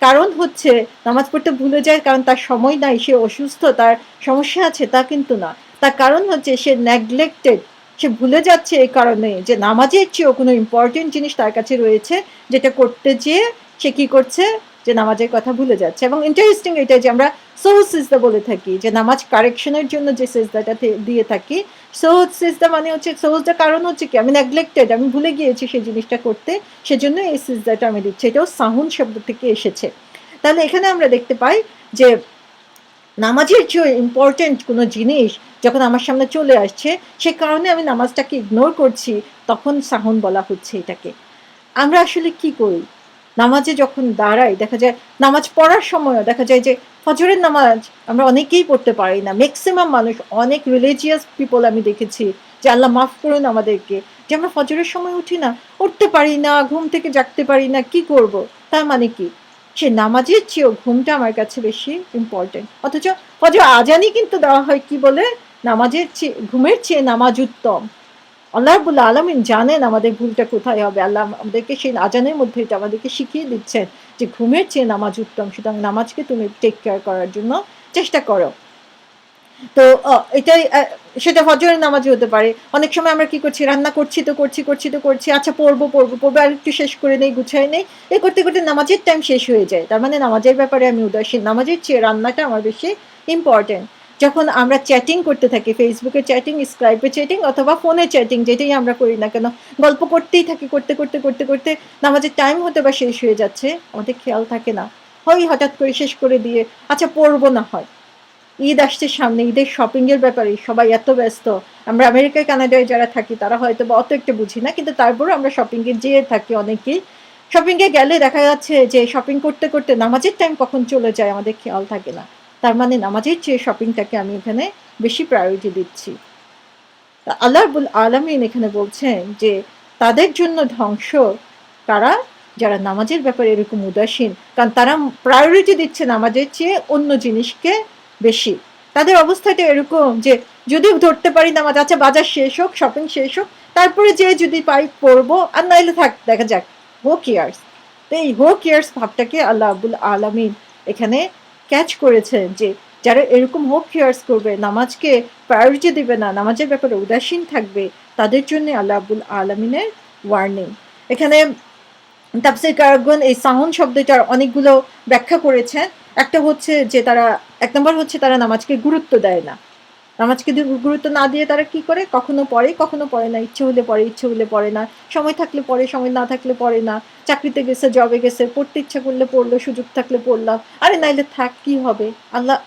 [SPEAKER 1] কারণ হচ্ছে নামাজ পড়তে ভুলে যায় কারণ তার সময় নাই, সে অসুস্থ, তার সমস্যা আছে, তা কিন্তু না। তার কারণ হচ্ছে সে নেগলেক্টেড, সে ভুলে যাচ্ছে এই কারণে যে নামাজের চেয়েও কোনো ইম্পর্টেন্ট জিনিস তার কাছে রয়েছে, যেটা করতে যেয়ে সে কি করছে, যে নামাজের কথা ভুলে যাচ্ছে। এবং ইন্টারেস্টিং এটা যে আমরা সহজ সিজদা বলে থাকি, যে নামাজ কারেকশনের জন্য যে সিজদাটা দিয়ে থাকি, সহজ সিজদা মানে হচ্ছে, সহজটা কারণ হচ্ছে কি আমি নেগলেক্টেড, আমি ভুলে গিয়েছি সেই জিনিসটা করতে, সেজন্য এই সিজদাটা আমি দিচ্ছি। এটাও সাহুন শব্দ থেকে এসেছে। তাহলে এখানে আমরা দেখতে পাই যে নামাজের চেয়ে ইম্পর্টেন্ট কোনো জিনিস যখন আমার সামনে চলে আসছে, সে কারণে আমি নামাজটাকে ইগনোর করছি, তখন সাহুন বলা হচ্ছে এটাকে। আমরা আসলে কি করি, নামাজে যখন দাঁড়াই, দেখা যায় নামাজ পড়ার সময়ও দেখা যায় যে ফজরের নামাজ আমরা অনেকেই পড়তে পারি না, ম্যাক্সিমাম মানুষ, অনেক রিলিজিয়াস পিপল আমি দেখেছি, যে আল্লাহ মাফ করুন আমাদেরকে, যে আমরা ফজরের সময় উঠি না, উঠতে পারি না, ঘুম থেকে জাগতে পারি না, কি করব। তার মানে কি, সে নামাজের চেয়েও ঘুমটা আমার কাছে বেশি ইম্পর্টেন্ট। অথচ ফজর আজানই কিন্তু দেওয়া হয় কি বলে, নামাজের চেয়ে, ঘুমের চেয়ে নামাজ উত্তম। আল্লাহ রাব্বুল আলামিন জানেন আমাদের ভুলটা কোথায় হবে, আল্লাহ আমাদেরকে সেই আজানের মধ্যে এটা আমাদেরকে শিখিয়ে দিচ্ছেন যে ঘুমের চেয়ে নামাজ উত্তম, সুতরাং নামাজকে তুমি টেক কেয়ার করার জন্য চেষ্টা করো। তো এটাই, সেটা ফজরের নামাজই হতে পারে। অনেক সময় আমরা কি করছি, রান্না করছি তো করছি, আচ্ছা পড়বো আর একটু শেষ করে নেই, গুছাই নেই, এই করতে করতে নামাজের টাইম শেষ হয়ে যায়। তার মানে নামাজের ব্যাপারে আমি উদাসীন, নামাজের চেয়ে রান্নাটা আমার বেশি ইম্পর্টেন্ট। যখন আমরা চ্যাটিং করতে থাকি, ফেসবুকে চ্যাটিং, স্কাইপে চ্যাটিং, অথবা ফোনে চ্যাটিং, যেটাই আমরা করি না কেন, গল্প করতেই থাকি, করতে নামাজের টাইম হতে বা শেষ হয়ে যাচ্ছে, আমাদের খেয়াল থাকে না, হয় হঠাৎ করে শেষ করে দিয়ে আচ্ছা পড়বো না হয়। ঈদ আসছে সামনে, ঈদের শপিং এর ব্যাপারে সবাই এত ব্যস্ত। আমরা আমেরিকায় কানাডায় যারা থাকি তারা হয়তো বা অত একটা বুঝি না, কিন্তু তারপরেও আমরা শপিং এ যেয়ে থাকি অনেকেই। শপিং এ গেলে দেখা যাচ্ছে যে শপিং করতে করতে নামাজের টাইম কখন চলে যায় আমাদের খেয়াল থাকে না। তার মানে নামাজের চেয়ে শপিংটাকে আমি এখানে বেশি প্রায়োরিটি দিচ্ছি। আল্লাহ রাব্বুল আলামিন এখানে বলছেন যে তাদের জন্য ধ্বংস কারা, যারা নামাজের ব্যাপারে এরকম উদাসীন, কারণ তারা প্রায়োরিটি দিচ্ছে নামাজের চেয়ে অন্য জিনিসকে বেশি। তাদের অবস্থাটা এরকম যে যদি ধরতে পারি নামাজ, আচ্ছা বাজার শেষ হোক, শপিং শেষ হোক, তারপরে যে যদি পাই পড়বো, আর নাইলে থাক দেখা যাক, হো কেয়ার্স। তো এই হো কেয়ার্স ভাবটাকে আল্লাহ রাব্বুল আলামিন এখানে ক্যাচ করেছেন, যে যারা এরকম হো কেয়ার্স করবে, নামাজকে প্রায়োরিটি দিবে না, নামাজের ব্যাপারে উদাসীন থাকবে, তাদের জন্য আল্লাহ রাব্বুল আলামিনের ওয়ার্নিং। এখানে তাফসীরকারগণ এই সাহুন শব্দটার অনেকগুলো ব্যাখ্যা করেছেন। একটা হচ্ছে যে তারা, এক নম্বর হচ্ছে তারা নামাজকে গুরুত্ব দেয় না। নামাজকে গুরুত্ব না দিয়ে তারা কি করে, কখনো পড়ে কখনো পড়ে না, ইচ্ছে হলে পড়ে ইচ্ছে হলে পড়ে না, সময় থাকলে পড়ে সময় না থাকলে পড়ে না, চাকরিতে গেছে জবে গেছে, পড়তে ইচ্ছা করলে পড়লো, সুযোগ থাকলে পড়লাম, আরে নাইলে থাক কি হবে।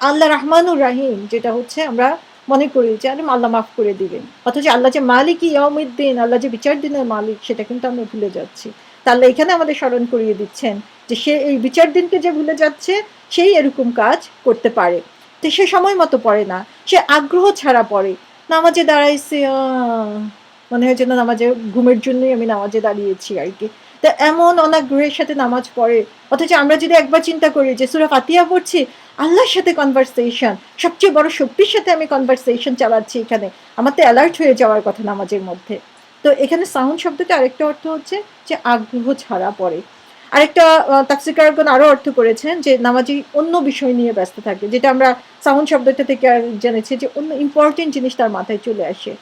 [SPEAKER 1] আল্লাহ রাহমানুর রাহিম, যেটা হচ্ছে আমরা মনে করি যে আরে আল্লাহ মাফ করে দিবেন, অথচ আল্লাহ যে মালিক ইয়াউমিদ্দিন, আল্লাহ যে বিচার দিনের মালিক, সেটা কিন্তু আমরা ভুলে যাচ্ছি। তাহলে এখানে আমাদের স্মরণ করিয়ে দিচ্ছেন যে সে এই বিচার দিনকে যে ভুলে যাচ্ছে, সেই এরকম কাজ করতে পারে। তো সে সময় মতো পড়ে না, সে আগ্রহ ছাড়া পড়ে। নামাজে দাঁড়াইছে, মনে হয় যেন নামাজে ঘুমের জন্যই আমি নামাজে দাঁড়িয়েছি আর কি। তা এমন অনাগ্রহের সাথে নামাজ পড়ে। অথচ আমরা যদি একবার চিন্তা করি যে সূরা ফাতিহা পড়ছি, আল্লাহর সাথে কনভারসেশন, সবচেয়ে বড় শক্তির সাথে আমি কনভারসেশন চালাচ্ছি এখানে, আমার তো অ্যালার্ট হয়ে যাওয়ার কথা নামাজের মধ্যে। তো এখানে সাউন্ড শব্দটা আরেকটা অর্থ হচ্ছে যে আগ্রহ ছাড়া পড়ে। আরেকটা তাফসীরকারগণ আরো অর্থ করেছেন যে নামাজি অন্য বিষয় নিয়ে ব্যস্ত থাকে, যেটা আমরা সাউন্ড শব্দটা থেকে জেনেছি যে অন্য ইম্পর্টেন্ট জিনিস তার মাথায় চলে আসে।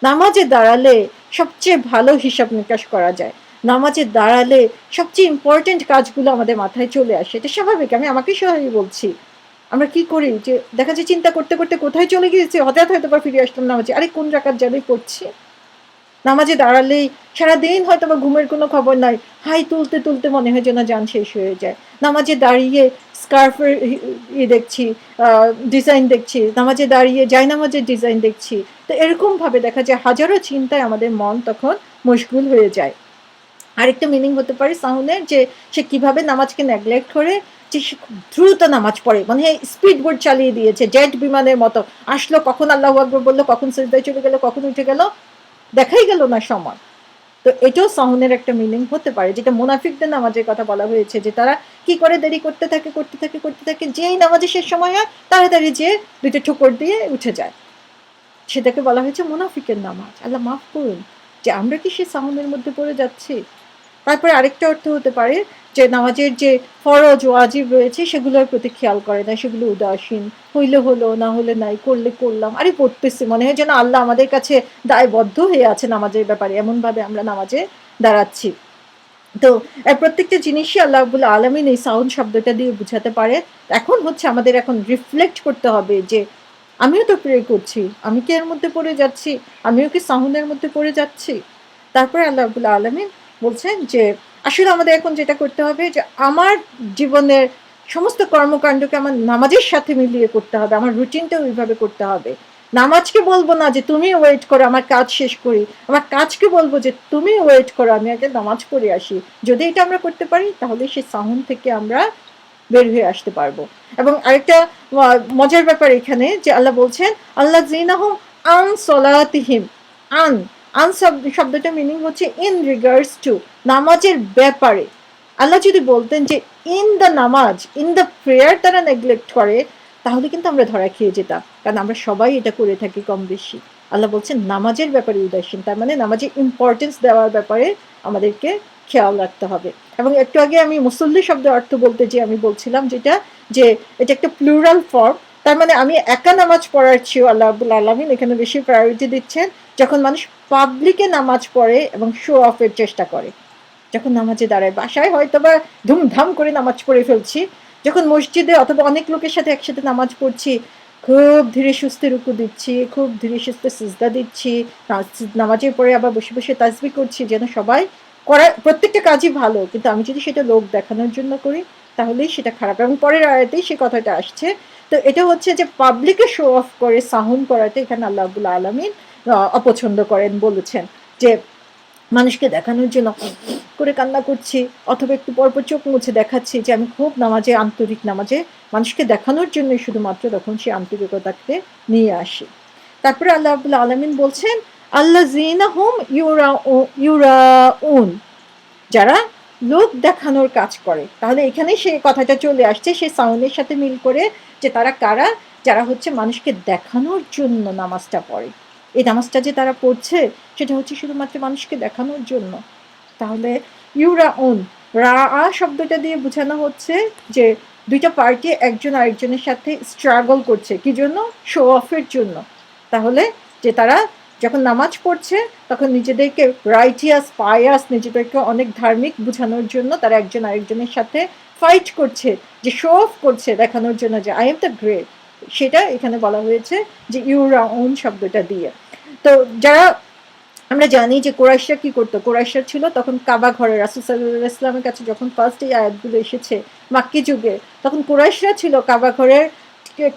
[SPEAKER 1] নামাজে দাঁড়ালে সবচেয়ে ভালো হিসাব নিকাশ করা যায়, নামাজে দাঁড়ালে সবচেয়ে ইম্পর্টেন্ট কাজগুলো আমাদের মাথায় চলে আসে, এটা স্বাভাবিক, আমি আমাকেই স্বাভাবিক বলছি। আমরা কি করি যে দেখা যায় চিন্তা করতে করতে কোথায় চলে গিয়েছে, হঠাৎ হয়তো বা ফিরে আসলাম নামাজে, আরে কোন রাকাত জানি পড়ছি। নামাজে দাঁড়ালেই সারাদিন হয়তো বা ঘুমের কোনো খবর নাই, হাই তুলতে তুলতে মনে হয় যেন যান শেষ হয়ে যায়। নামাজে দাঁড়িয়ে স্কার্ফের দেখছি, ডিজাইন দেখছি, নামাজে দাঁড়িয়ে জায়নামাজের ডিজাইন দেখছি। তো এরকমভাবে দেখা যায় হাজারো চিন্তায় আমাদের মন তখন মশগুল হয়ে যায়। আরেকটা মিনিং হতে পারে সাহুনের যে সে কিভাবে নামাজকে নেগলেক্ট করে, যে সে খুব দ্রুত নামাজ পড়ে, মানে স্পিড বোট চালিয়ে দিয়েছে জেট বিমানের মতো, আসলো কখন আল্লাহু আকবার বললো, কখন সিজদায় চলে গেল, কখন উঠে গেল, দেখাই গেল না সময়। তো এটাও সাহুনের একটা মিনিং হতে পারে, যেটা মুনাফিকদের নামাজের কথা বলা হয়েছে, যে তারা কি করে দেরি করতে থাকে করতে থাকে করতে থাকে, যেই নামাজে শেষ সময় হয় তাড়াতাড়ি যেয়ে দুইটা ঠোকর দিয়ে উঠে যায়, সেটাকে বলা হয়েছে মুনাফিকের নামাজ। আল্লাহ মাফ করুন যে আমরা কি সে সাহুনের মধ্যে পড়ে যাচ্ছি। তারপরে আরেকটা অর্থ হতে পারে যে নামাজের যে ফরজ ওয়াজিব রয়েছে সেগুলোর প্রতি খেয়াল করে না, সেগুলো উদাসীন, হইলে হলো না হলে নাই, করলে করলাম, আরে পড়তেছি, মনে হয় যেন আল্লাহ আমাদের কাছে দায়বদ্ধ হয়ে আছে নামাজের ব্যাপারে, এমনভাবে আমরা নামাজে দাঁড়াচ্ছি। তো প্রত্যেকটা জিনিসই আল্লাহ রাব্বুল আলামিন এই সাউন্ড শব্দটা দিয়ে বুঝাতে পারে। এখন হচ্ছে আমাদের এখন রিফ্লেক্ট করতে হবে যে আমিও তো প্রে করছি, আমি কি এর মধ্যে পড়ে যাচ্ছি, আমিও কি সাউন্ডের মধ্যে পড়ে যাচ্ছি। তারপরে আল্লাহ রাব্বুল আলামিন বলছেন যে আসলে আমাদের এখন যেটা করতে হবে যে আমার জীবনের সমস্ত কর্মকাণ্ডকে আমার নামাজের সাথে মিলিয়ে করতে হবে, আমার রুটিনটা ওইভাবে করতে হবে। নামাজকে বলবো না যে তুমি ওয়েট করো আমার কাজ শেষ করি, আমার কাজকে বলবো যে তুমি ওয়েট করো আমি আগে নামাজ পড়ে আসি। যদি এটা আমরা করতে পারি তাহলে সেই সাহুন থেকে আমরা বের হয়ে আসতে পারবো। এবং আরেকটা মজার ব্যাপার এখানে যে আল্লাহ বলছেন আল্লাহ জিনাহুম আন সলাতিহিম, আন আন শব্দটা মিনিং হচ্ছে ইন রিগার্ডস টু, নামাজের ব্যাপারে। আল্লাহ যদি বলতেন যে ইন দ্য নামাজ, ইন দ্য প্রেয়ার তারা নেগলেক্ট করে, তাহলে কিন্তু আমরা ধরা খেয়ে যেতাম, কারণ আমরা সবাই এটা করে থাকি কম বেশি। আল্লাহ বলছেন নামাজের ব্যাপারে উদাসীন, তার মানে নামাজের ইম্পর্টেন্স দেওয়ার ব্যাপারে আমাদেরকে খেয়াল রাখতে হবে। এবং একটু আগে আমি মুসল্লি শব্দের অর্থ বলতে যে আমি বলছিলাম যেটা, যে এটা একটা প্লুরাল ফর্ম, তার মানে আমি একা নামাজ পড়ার চেয়েও আল্লাহ রাব্বুল আলামিন এখানে বেশি প্রায়োরিটি দিচ্ছেন যখন মানুষ পাবলিকে নামাজ পড়ে এবং শো অফের চেষ্টা করে। যখন নামাজে দাঁড়ায়, বাসায় হয়তো বা ধুমধাম করে নামাজ পড়ে ফেলছি, যখন মসজিদে অথবা অনেক লোকের সাথে একসাথে নামাজ পড়ছি, খুব ধীরে সুস্থে রুকু দিচ্ছি, খুব ধীরে সুস্থে সিজদা দিচ্ছি, নামাজের পরে আবার বসে বসে তাসবিহ করছি, যেন সবাই করা প্রত্যেকটা কাজই ভালো, কিন্তু আমি যদি সেটা লোক দেখানোর জন্য করি তাহলেই সেটা খারাপ। এবং পরের আয়াতেই সে কথাটা আসছে। তো এটা হচ্ছে যে পাবলিকে শো অফ করে সাহুন করাতে এখানে আল্লাহ রাব্বুল আলামিন অপছন্দ করেন, বলেছেন যে মানুষকে দেখানোর জন্য করে কান্না করছি, অথবা একটু পরপর চোখ মুছে দেখাচ্ছি যে আমি খুব নামাজে আন্তরিক, নামাজে মানুষকে দেখানোর জন্যই শুধুমাত্র তখন সে আন্তরিকতাকে নিয়ে আসে। তারপরে আল্লাহ রাব্বুল আলামিন বলছেন আল্লাযীনা হুম ইউরাউন, যারা লোক দেখানোর কাজ করে। তাহলে এখানে সেই কথাটা চলে আসছে সে সাউন্ডের সাথে মিল করে, যে তারা কারা, যারা হচ্ছে মানুষকে দেখানোর জন্য নামাজটা পড়ে। এই নামাজটা যে তারা পড়ছে সেটা হচ্ছে শুধুমাত্র মানুষকে দেখানোর জন্য। তাহলে ইউরাউন, রা শব্দটা দিয়ে বোঝানো হচ্ছে যে দুইটা পার্টি একজন আরেকজনের সাথে স্ট্রাগল করছে, কি জন্য? শো অফের জন্য। তাহলে যে তারা যখন নামাজ পড়ছে তখন নিজেদেরকে রাইটিয়াস পায়াস, নিজেদেরকে অনেক ধার্মিক বোঝানোর জন্য তারা একজন আরেকজনের সাথে ফাইট করছে, যে শো অফ করছে, দেখানোর জন্য যে আই এম দ্য গ্রেট। সেটা এখানে বলা হয়েছে যে ইউরাউন শব্দটা দিয়ে। তো যারা, আমরা জানি যে কোরাইশরা কি করতো, কোরাইশরা ছিল তখন কাবা ঘরে, রাসূল সাল্লাল্লাহু আলাইহি ওয়াসাল্লামের কাছে যখন ফার্স্ট এই আয়াতগুলো এসেছে মাক্কি যুগে, তখন কোরাইশরা ছিল কাবা ঘরের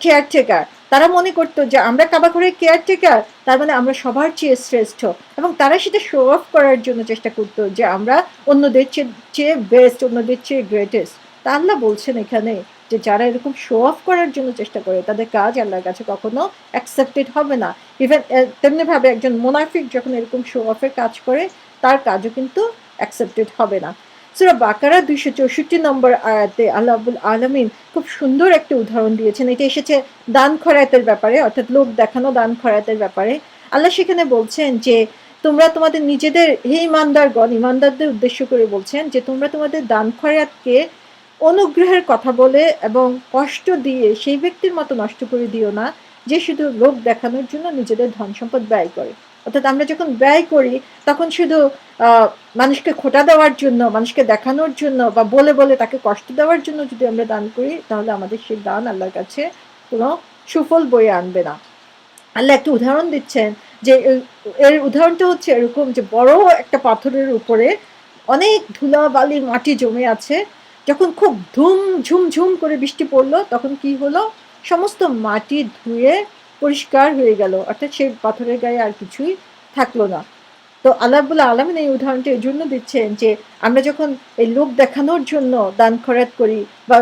[SPEAKER 1] কেয়ারটেকার। তারা মনে করতো যে আমরা কাবা ঘরের কেয়ারটেকার, তার মানে আমরা সবার চেয়ে শ্রেষ্ঠ, এবং তারা সেটা শো অফ করার জন্য চেষ্টা করতো যে আমরা অন্যদের চেয়ে বেস্ট, অন্যদের চেয়ে গ্রেটেস্ট। তা আল্লাহ বলছেন এখানে যে যারা এরকম শো অফ করার জন্য চেষ্টা করে তাদের কাজ আল্লাহর কাছে কখনো অ্যাকসেপ্টেড হবে না। ইভেন তেমনিভাবে একজন মুনাফিক যখন এরকম শো অফের কাজ করে তার কাজও কিন্তু অ্যাকসেপ্টেড হবে না। সূরা বাকারা 264 নম্বর আয়াতে আল্লাহ রাব্বুল আলামিন খুব সুন্দর একটা উদাহরণ দিয়েছেন। এটা এসেছে দান খয়রাতের ব্যাপারে, অর্থাৎ লোক দেখানো দান খয়রাতের ব্যাপারে। আল্লাহ সেখানে বলছেন যে তোমরা তোমাদের নিজেদের, হে ঈমানদারগণ, ঈমানদারদের উদ্দেশ্য করে বলছেন যে তোমরা তোমাদের দান খয়রাতকে অনুগ্রহের কথা বলে এবং কষ্ট দিয়ে সেই ব্যক্তির মতো নষ্ট করে দিও না যে শুধু লোক দেখানোর জন্য নিজেদের ধন সম্পদ ব্যয় করে। অর্থাৎ আমরা যখন ব্যয় করি তখন শুধু মানুষকে খোঁটা দেওয়ার জন্য, মানুষকে দেখানোর জন্য বা বলে বলে তাকে কষ্ট দেওয়ার জন্য যদি আমরা দান করি তাহলে আমাদের সেই দান আল্লাহর কাছে কোনো সুফল বয়ে আনবে না। আল্লাহ একটা উদাহরণ দিচ্ছেন যে এর উদাহরণটা হচ্ছে এরকম যে বড় একটা পাথরের উপরে অনেক ধুলা বালি মাটি জমে আছে, যখন খুব ঝুমঝুম করে বৃষ্টি পড়লো তখন কি হলো, সমস্ত মাটি ধুয়ে পরিষ্কার হয়ে গেল, অর্থাৎ সেই পাথরের গায়ে আর কিছুই থাকলো না। তো আল্লাহ রাব্বুল আলামিন এই উদাহরণটি এই জন্য দিচ্ছেন যে আমরা যখন এই লোক দেখানোর জন্য দান খয়রাত করি বা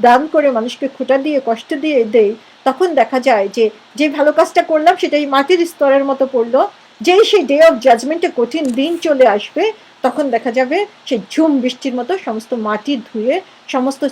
[SPEAKER 1] দান করে মানুষকে খোঁটা দিয়ে কষ্ট দিয়ে দেই, তখন দেখা যায় যে যে ভালো কাজটা করলাম সেটাই মাটির স্তরের মতো পড়লো। যেই সেই ডে অফ জাজমেন্টে কঠিন দিন চলে আসবে, তখন দেখা যাবে সেই ঝুম বৃষ্টির মতো সমস্ত মাটি ধুয়ে সমস্ত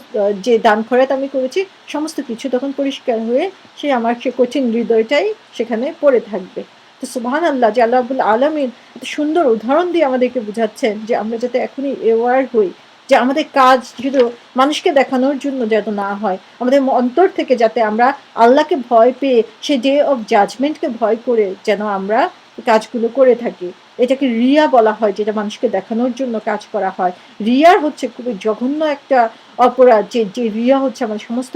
[SPEAKER 1] যে দান খয়রাত আমি করেছি সমস্ত কিছু তখন পরিষ্কার হয়ে সে আমার সে কঠিন হৃদয়টাই সেখানে পড়ে থাকবে। তো সুবহানাল্লাহ, যে আল্লাহ রাব্বুল আলামিন এত সুন্দর উদাহরণ দিয়ে আমাদেরকে বুঝাচ্ছেন যে আমরা যাতে এখনই অ্যাওয়ার হই যে আমাদের কাজ শুধু মানুষকে দেখানোর জন্য যাতে না হয়, আমাদের অন্তর থেকে যাতে আমরা আল্লাহকে ভয় পেয়ে সেই ডে অফ জাজমেন্টকে ভয় করে যেন আমরা কাজগুলো করে থাকি। এটাকে রিয়া বলা হয়, যেটা মানুষকে দেখানোর জন্য কাজ করা হয়। রিয়ার হচ্ছে খুবই জঘন্য একটা অপরাধ, যে যে রিয়া হচ্ছে আমার সমস্ত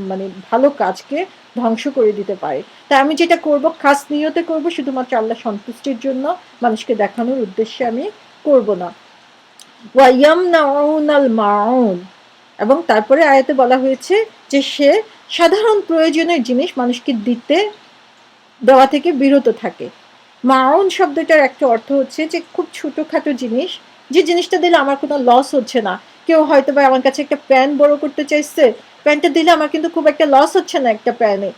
[SPEAKER 1] মানে ভালো কাজকে ধ্বংস করে দিতে পারে। তাই আমি যেটা করব খাস নিয়তে করব, শুধুমাত্র আল্লাহ সন্তুষ্টির জন্য, মানুষকে দেখানোর উদ্দেশ্যে আমি করব না। ওয়াইয়ামনাউনাল মাউন, এবং তারপরে আয়াতে বলা হয়েছে যে সে সাধারণ প্রয়োজনের জিনিস মানুষকে দিতে দেওয়া থেকে বিরত থাকে। মাউন শব্দটার একটা অর্থ হচ্ছে যে খুব ছোটোখাটো জিনিস, যে জিনিসটা দিলে আমার কোনো লস হচ্ছে না। কেউ হয়তো বা আমার কাছে একটা প্যান বড় করতে চাইছে, প্যানটা দিলে আমার কিন্তু খুব একটা লস হচ্ছে না একটা প্যানে।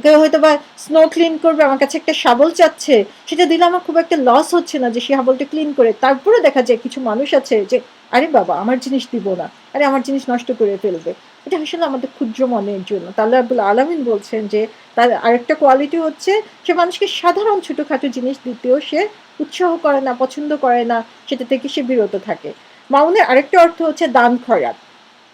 [SPEAKER 1] কেউ হয়তো বা স্নো ক্লিন করবে, আমার কাছে একটা শাবল চাচ্ছে, সেটা দিলে আমার খুব একটা লস হচ্ছে না যে সে শাবলটা ক্লিন করে। তারপরে দেখা যায় কিছু মানুষ আছে যে আরে বাবা আমার জিনিস দিব না, আরে আমার জিনিস নষ্ট করে ফেলবে। এটা আসলে আমাদের ক্ষুদ্র মনের জন্য। তা আল্লাহ রাব্বুল আলামিন বলছেন যে তার আরেকটা কোয়ালিটি হচ্ছে সে মানুষকে সাধারণ ছোটোখাটো জিনিস দিতেও সে উৎসাহ করে না, পছন্দ করে না, সেটা থেকে সে বিরত থাকে। মাউনের আরেকটা অর্থ হচ্ছে দান খয়রাত,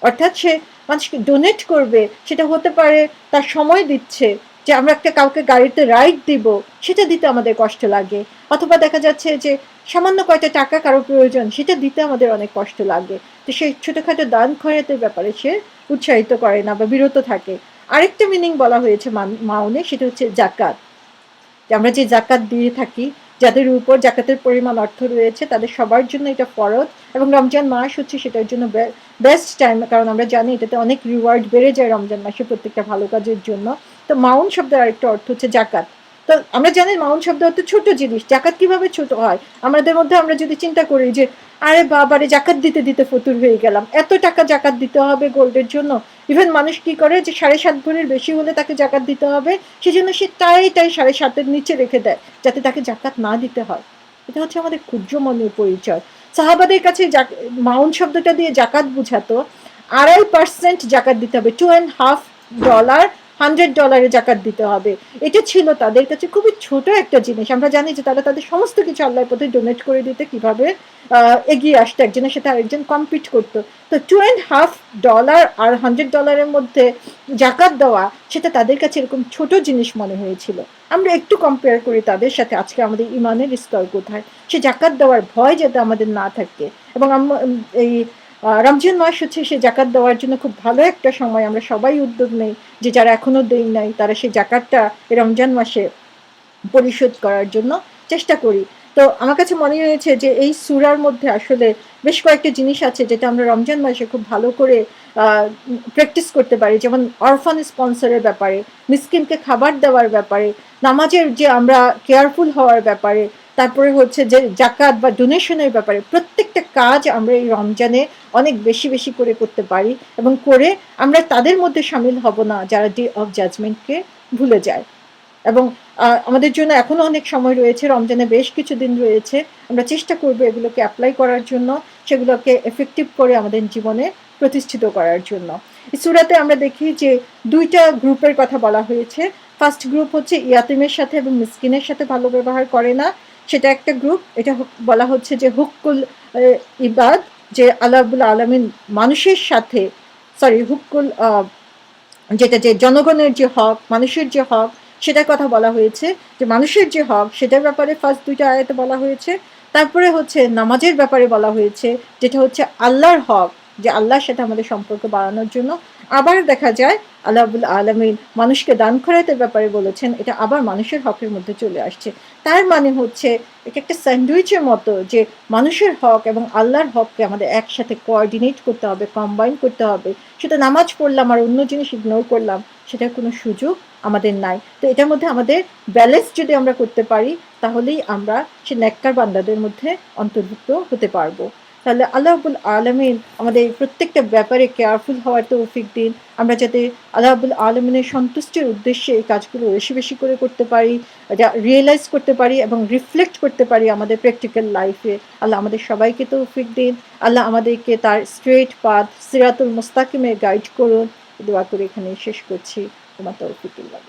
[SPEAKER 1] অর্থাৎ সে মানুষকে ডোনেট করবে, সেটা হতে পারে তার সময় দিচ্ছে, যে আমরা একটা কাউকে গাড়িতে রাইড দিব, সেটা দিতে আমাদের কষ্ট লাগে। অথবা দেখা যাচ্ছে যে সামান্য কয়টা টাকা কারো প্রয়োজন, সেটা দিতে আমাদের অনেক কষ্ট লাগে। তো সেই ছোটোখাটো দান খয়রাতের ব্যাপারে সে উৎসাহিত করে না বা বিরত থাকে। আরেকটা মিনিং বলা হয়েছে মাউনে, সেটা হচ্ছে জাকাত। আমরা যে জাকাত দিয়ে থাকি, যাদের উপর জাকাতের পরিমাণ অর্থ রয়েছে, তাদের সবার জন্য এটা ফরজ। এবং রমজান মাস হচ্ছে সেটার জন্য বেস্ট টাইম, কারণ আমরা জানি এটাতে অনেক রিওয়ার্ড বেড়ে যায় রমজান মাসে প্রত্যেকটা ভালো কাজের জন্য। তো মাউন শব্দের আরেকটা অর্থ হচ্ছে জাকাত। তো আমরা জানি মাউন শব্দ হচ্ছে ছোট জিনিস। জাকাত কিভাবে ছোট হয় আমাদের মধ্যে? আমরা যদি চিন্তা করি যে আরে বাবারে জাকাত দিতে দিতে ফতুর হয়ে গেলাম, এত টাকা জাকাত দিতে হবে গোল্ডের জন্য। ইভেন মানুষ কি করে যে 7.5 ভরির বেশি হলে তাকে জাকাত দিতে হবে, সেজন্য সে টাই 7.5-এর নিচে রেখে দেয় যাতে তাকে জাকাত না দিতে হয়। এটা হচ্ছে আমাদের ক্ষুদ্র মনের পরিচয়। সাহাবাদের কাছে মাউন শব্দটা দিয়ে জাকাত বুঝাতো 2.5% জাকাত দিতে হবে, $2.5, $100 জাকাত দিতে হবে। এটা ছিল তাদের কাছে খুবই ছোট একটা জিনিস। আমরা জানি যে তারা তাদের সমস্ত কিছু আল্লাহর পথে ডোনেট করে দিতে কিভাবে এগিয়ে আসতো, একজনের সাথে আরেকজন কম্পিট করতো। তো $2.5 আর $100 মধ্যে জাকাত দেওয়া, সেটা তাদের কাছে এরকম ছোট জিনিস মনে হয়েছিল। আমরা একটু কম্পেয়ার করি তাদের সাথে, আজকে আমাদের ইমানের স্তর কোথায়। সে জাকাত দেওয়ার ভয় যাতে আমাদের না থাকে। এবং এই রমজান মাস হচ্ছে সে জাকাত দেওয়ার জন্য খুব ভালো একটা সময়। আমরা সবাই উদ্যোগ নেই যে যারা এখনো দেই নাই তারা সেই জাকাতটা রমজান মাসে পরিশোধ করার জন্য চেষ্টা করি। তো আমার কাছে মনে হয়েছে যে এই সূরার মধ্যে আসলে বেশ কয়েকটা জিনিস আছে যেটা আমরা রমজান মাসে খুব ভালো করে প্র্যাকটিস করতে পারি। যেমন অরফান স্পন্সরের ব্যাপারে, মিসকিনকে খাবার দেওয়ার ব্যাপারে, নামাজের যে আমরা কেয়ারফুল হওয়ার ব্যাপারে, তারপরে হচ্ছে যে জাকাত বা ডোনেশনের ব্যাপারে। প্রত্যেকটা কাজ আমরা এই রমজানে অনেক বেশি বেশি করে করতে পারি, এবং করে আমরা তাদের মধ্যে শামিল হব না যারা ডে অফ জাজমেন্টকে ভুলে যায়। এবং আমাদের জন্য এখনও অনেক সময় রয়েছে, রমজানে বেশ কিছু দিন রয়েছে। আমরা চেষ্টা করব এগুলোকে অ্যাপ্লাই করার জন্য, সেগুলোকে এফেক্টিভ করে আমাদের জীবনে প্রতিষ্ঠিত করার জন্য। এই সূরাতে আমরা দেখি যে 2টা গ্রুপের কথা বলা হয়েছে। ফার্স্ট গ্রুপ হচ্ছে ইয়াতিমের সাথে এবং মিসকিনের সাথে ভালো ব্যবহার করে না, সেটা একটা গ্রুপ। এটা বলা হচ্ছে যে হুকুল ইবাদ, যে আল্লাহ রাব্বুল আলামিন মানুষের সাথে, হুকুল যেটা যে জনগণের যে হক, মানুষের যে হক, সেটার কথা বলা হয়েছে। যে মানুষের যে হক সেটার ব্যাপারে ফার্স্ট 2টা আয়াতে বলা হয়েছে। তারপরে হচ্ছে নামাজের ব্যাপারে বলা হয়েছে, যেটা হচ্ছে আল্লাহর হক, যে আল্লাহর সাথে আমাদের সম্পর্ক বাড়ানোর জন্য। আবার দেখা যায় আল্লাহ রাব্বুল আলামিন মানুষকে দান খয়রাতের ব্যাপারে বলেছেন, এটা আবার মানুষের হকের মধ্যে চলে আসছে। তার মানে হচ্ছে এটা একটা স্যান্ডউইচের মতো, যে মানুষের হক এবং আল্লাহর হককে আমাদের একসাথে কোঅর্ডিনেট করতে হবে, কম্বাইন করতে হবে। সেটা নামাজ পড়লাম আর অন্য জিনিস ইগনোর করলাম, সেটার কোনো সুযোগ আমাদের নাই। তো এটার মধ্যে আমাদের ব্যালেন্স যদি আমরা করতে পারি, তাহলেই আমরা সে নেককার বান্দাদের মধ্যে অন্তর্ভুক্ত হতে পারবো। তাহলে আল্লাহ রাব্বুল আলামিন আমাদের প্রত্যেকটা ব্যাপারে কেয়ারফুল হওয়ার তৌফিক দিন। আমরা যাতে আল্লাহ রাব্বুল আলামিনের সন্তুষ্টির উদ্দেশ্যে এই কাজগুলো বেশি, বেশি করে করতে পারি, রিয়ালাইজ করতে পারি এবং রিফ্লেক্ট করতে পারি আমাদের প্র্যাকটিক্যাল লাইফে। আল্লাহ আমাদের সবাইকে তৌফিক দিন। আল্লাহ আমাদেরকে তার স্ট্রেইট পাথ সিরাতুল মুস্তাকিমে গাইড করুন। দোয়া করে এখানেই শেষ করছি। ওমা তৌফিকুল্লাহ।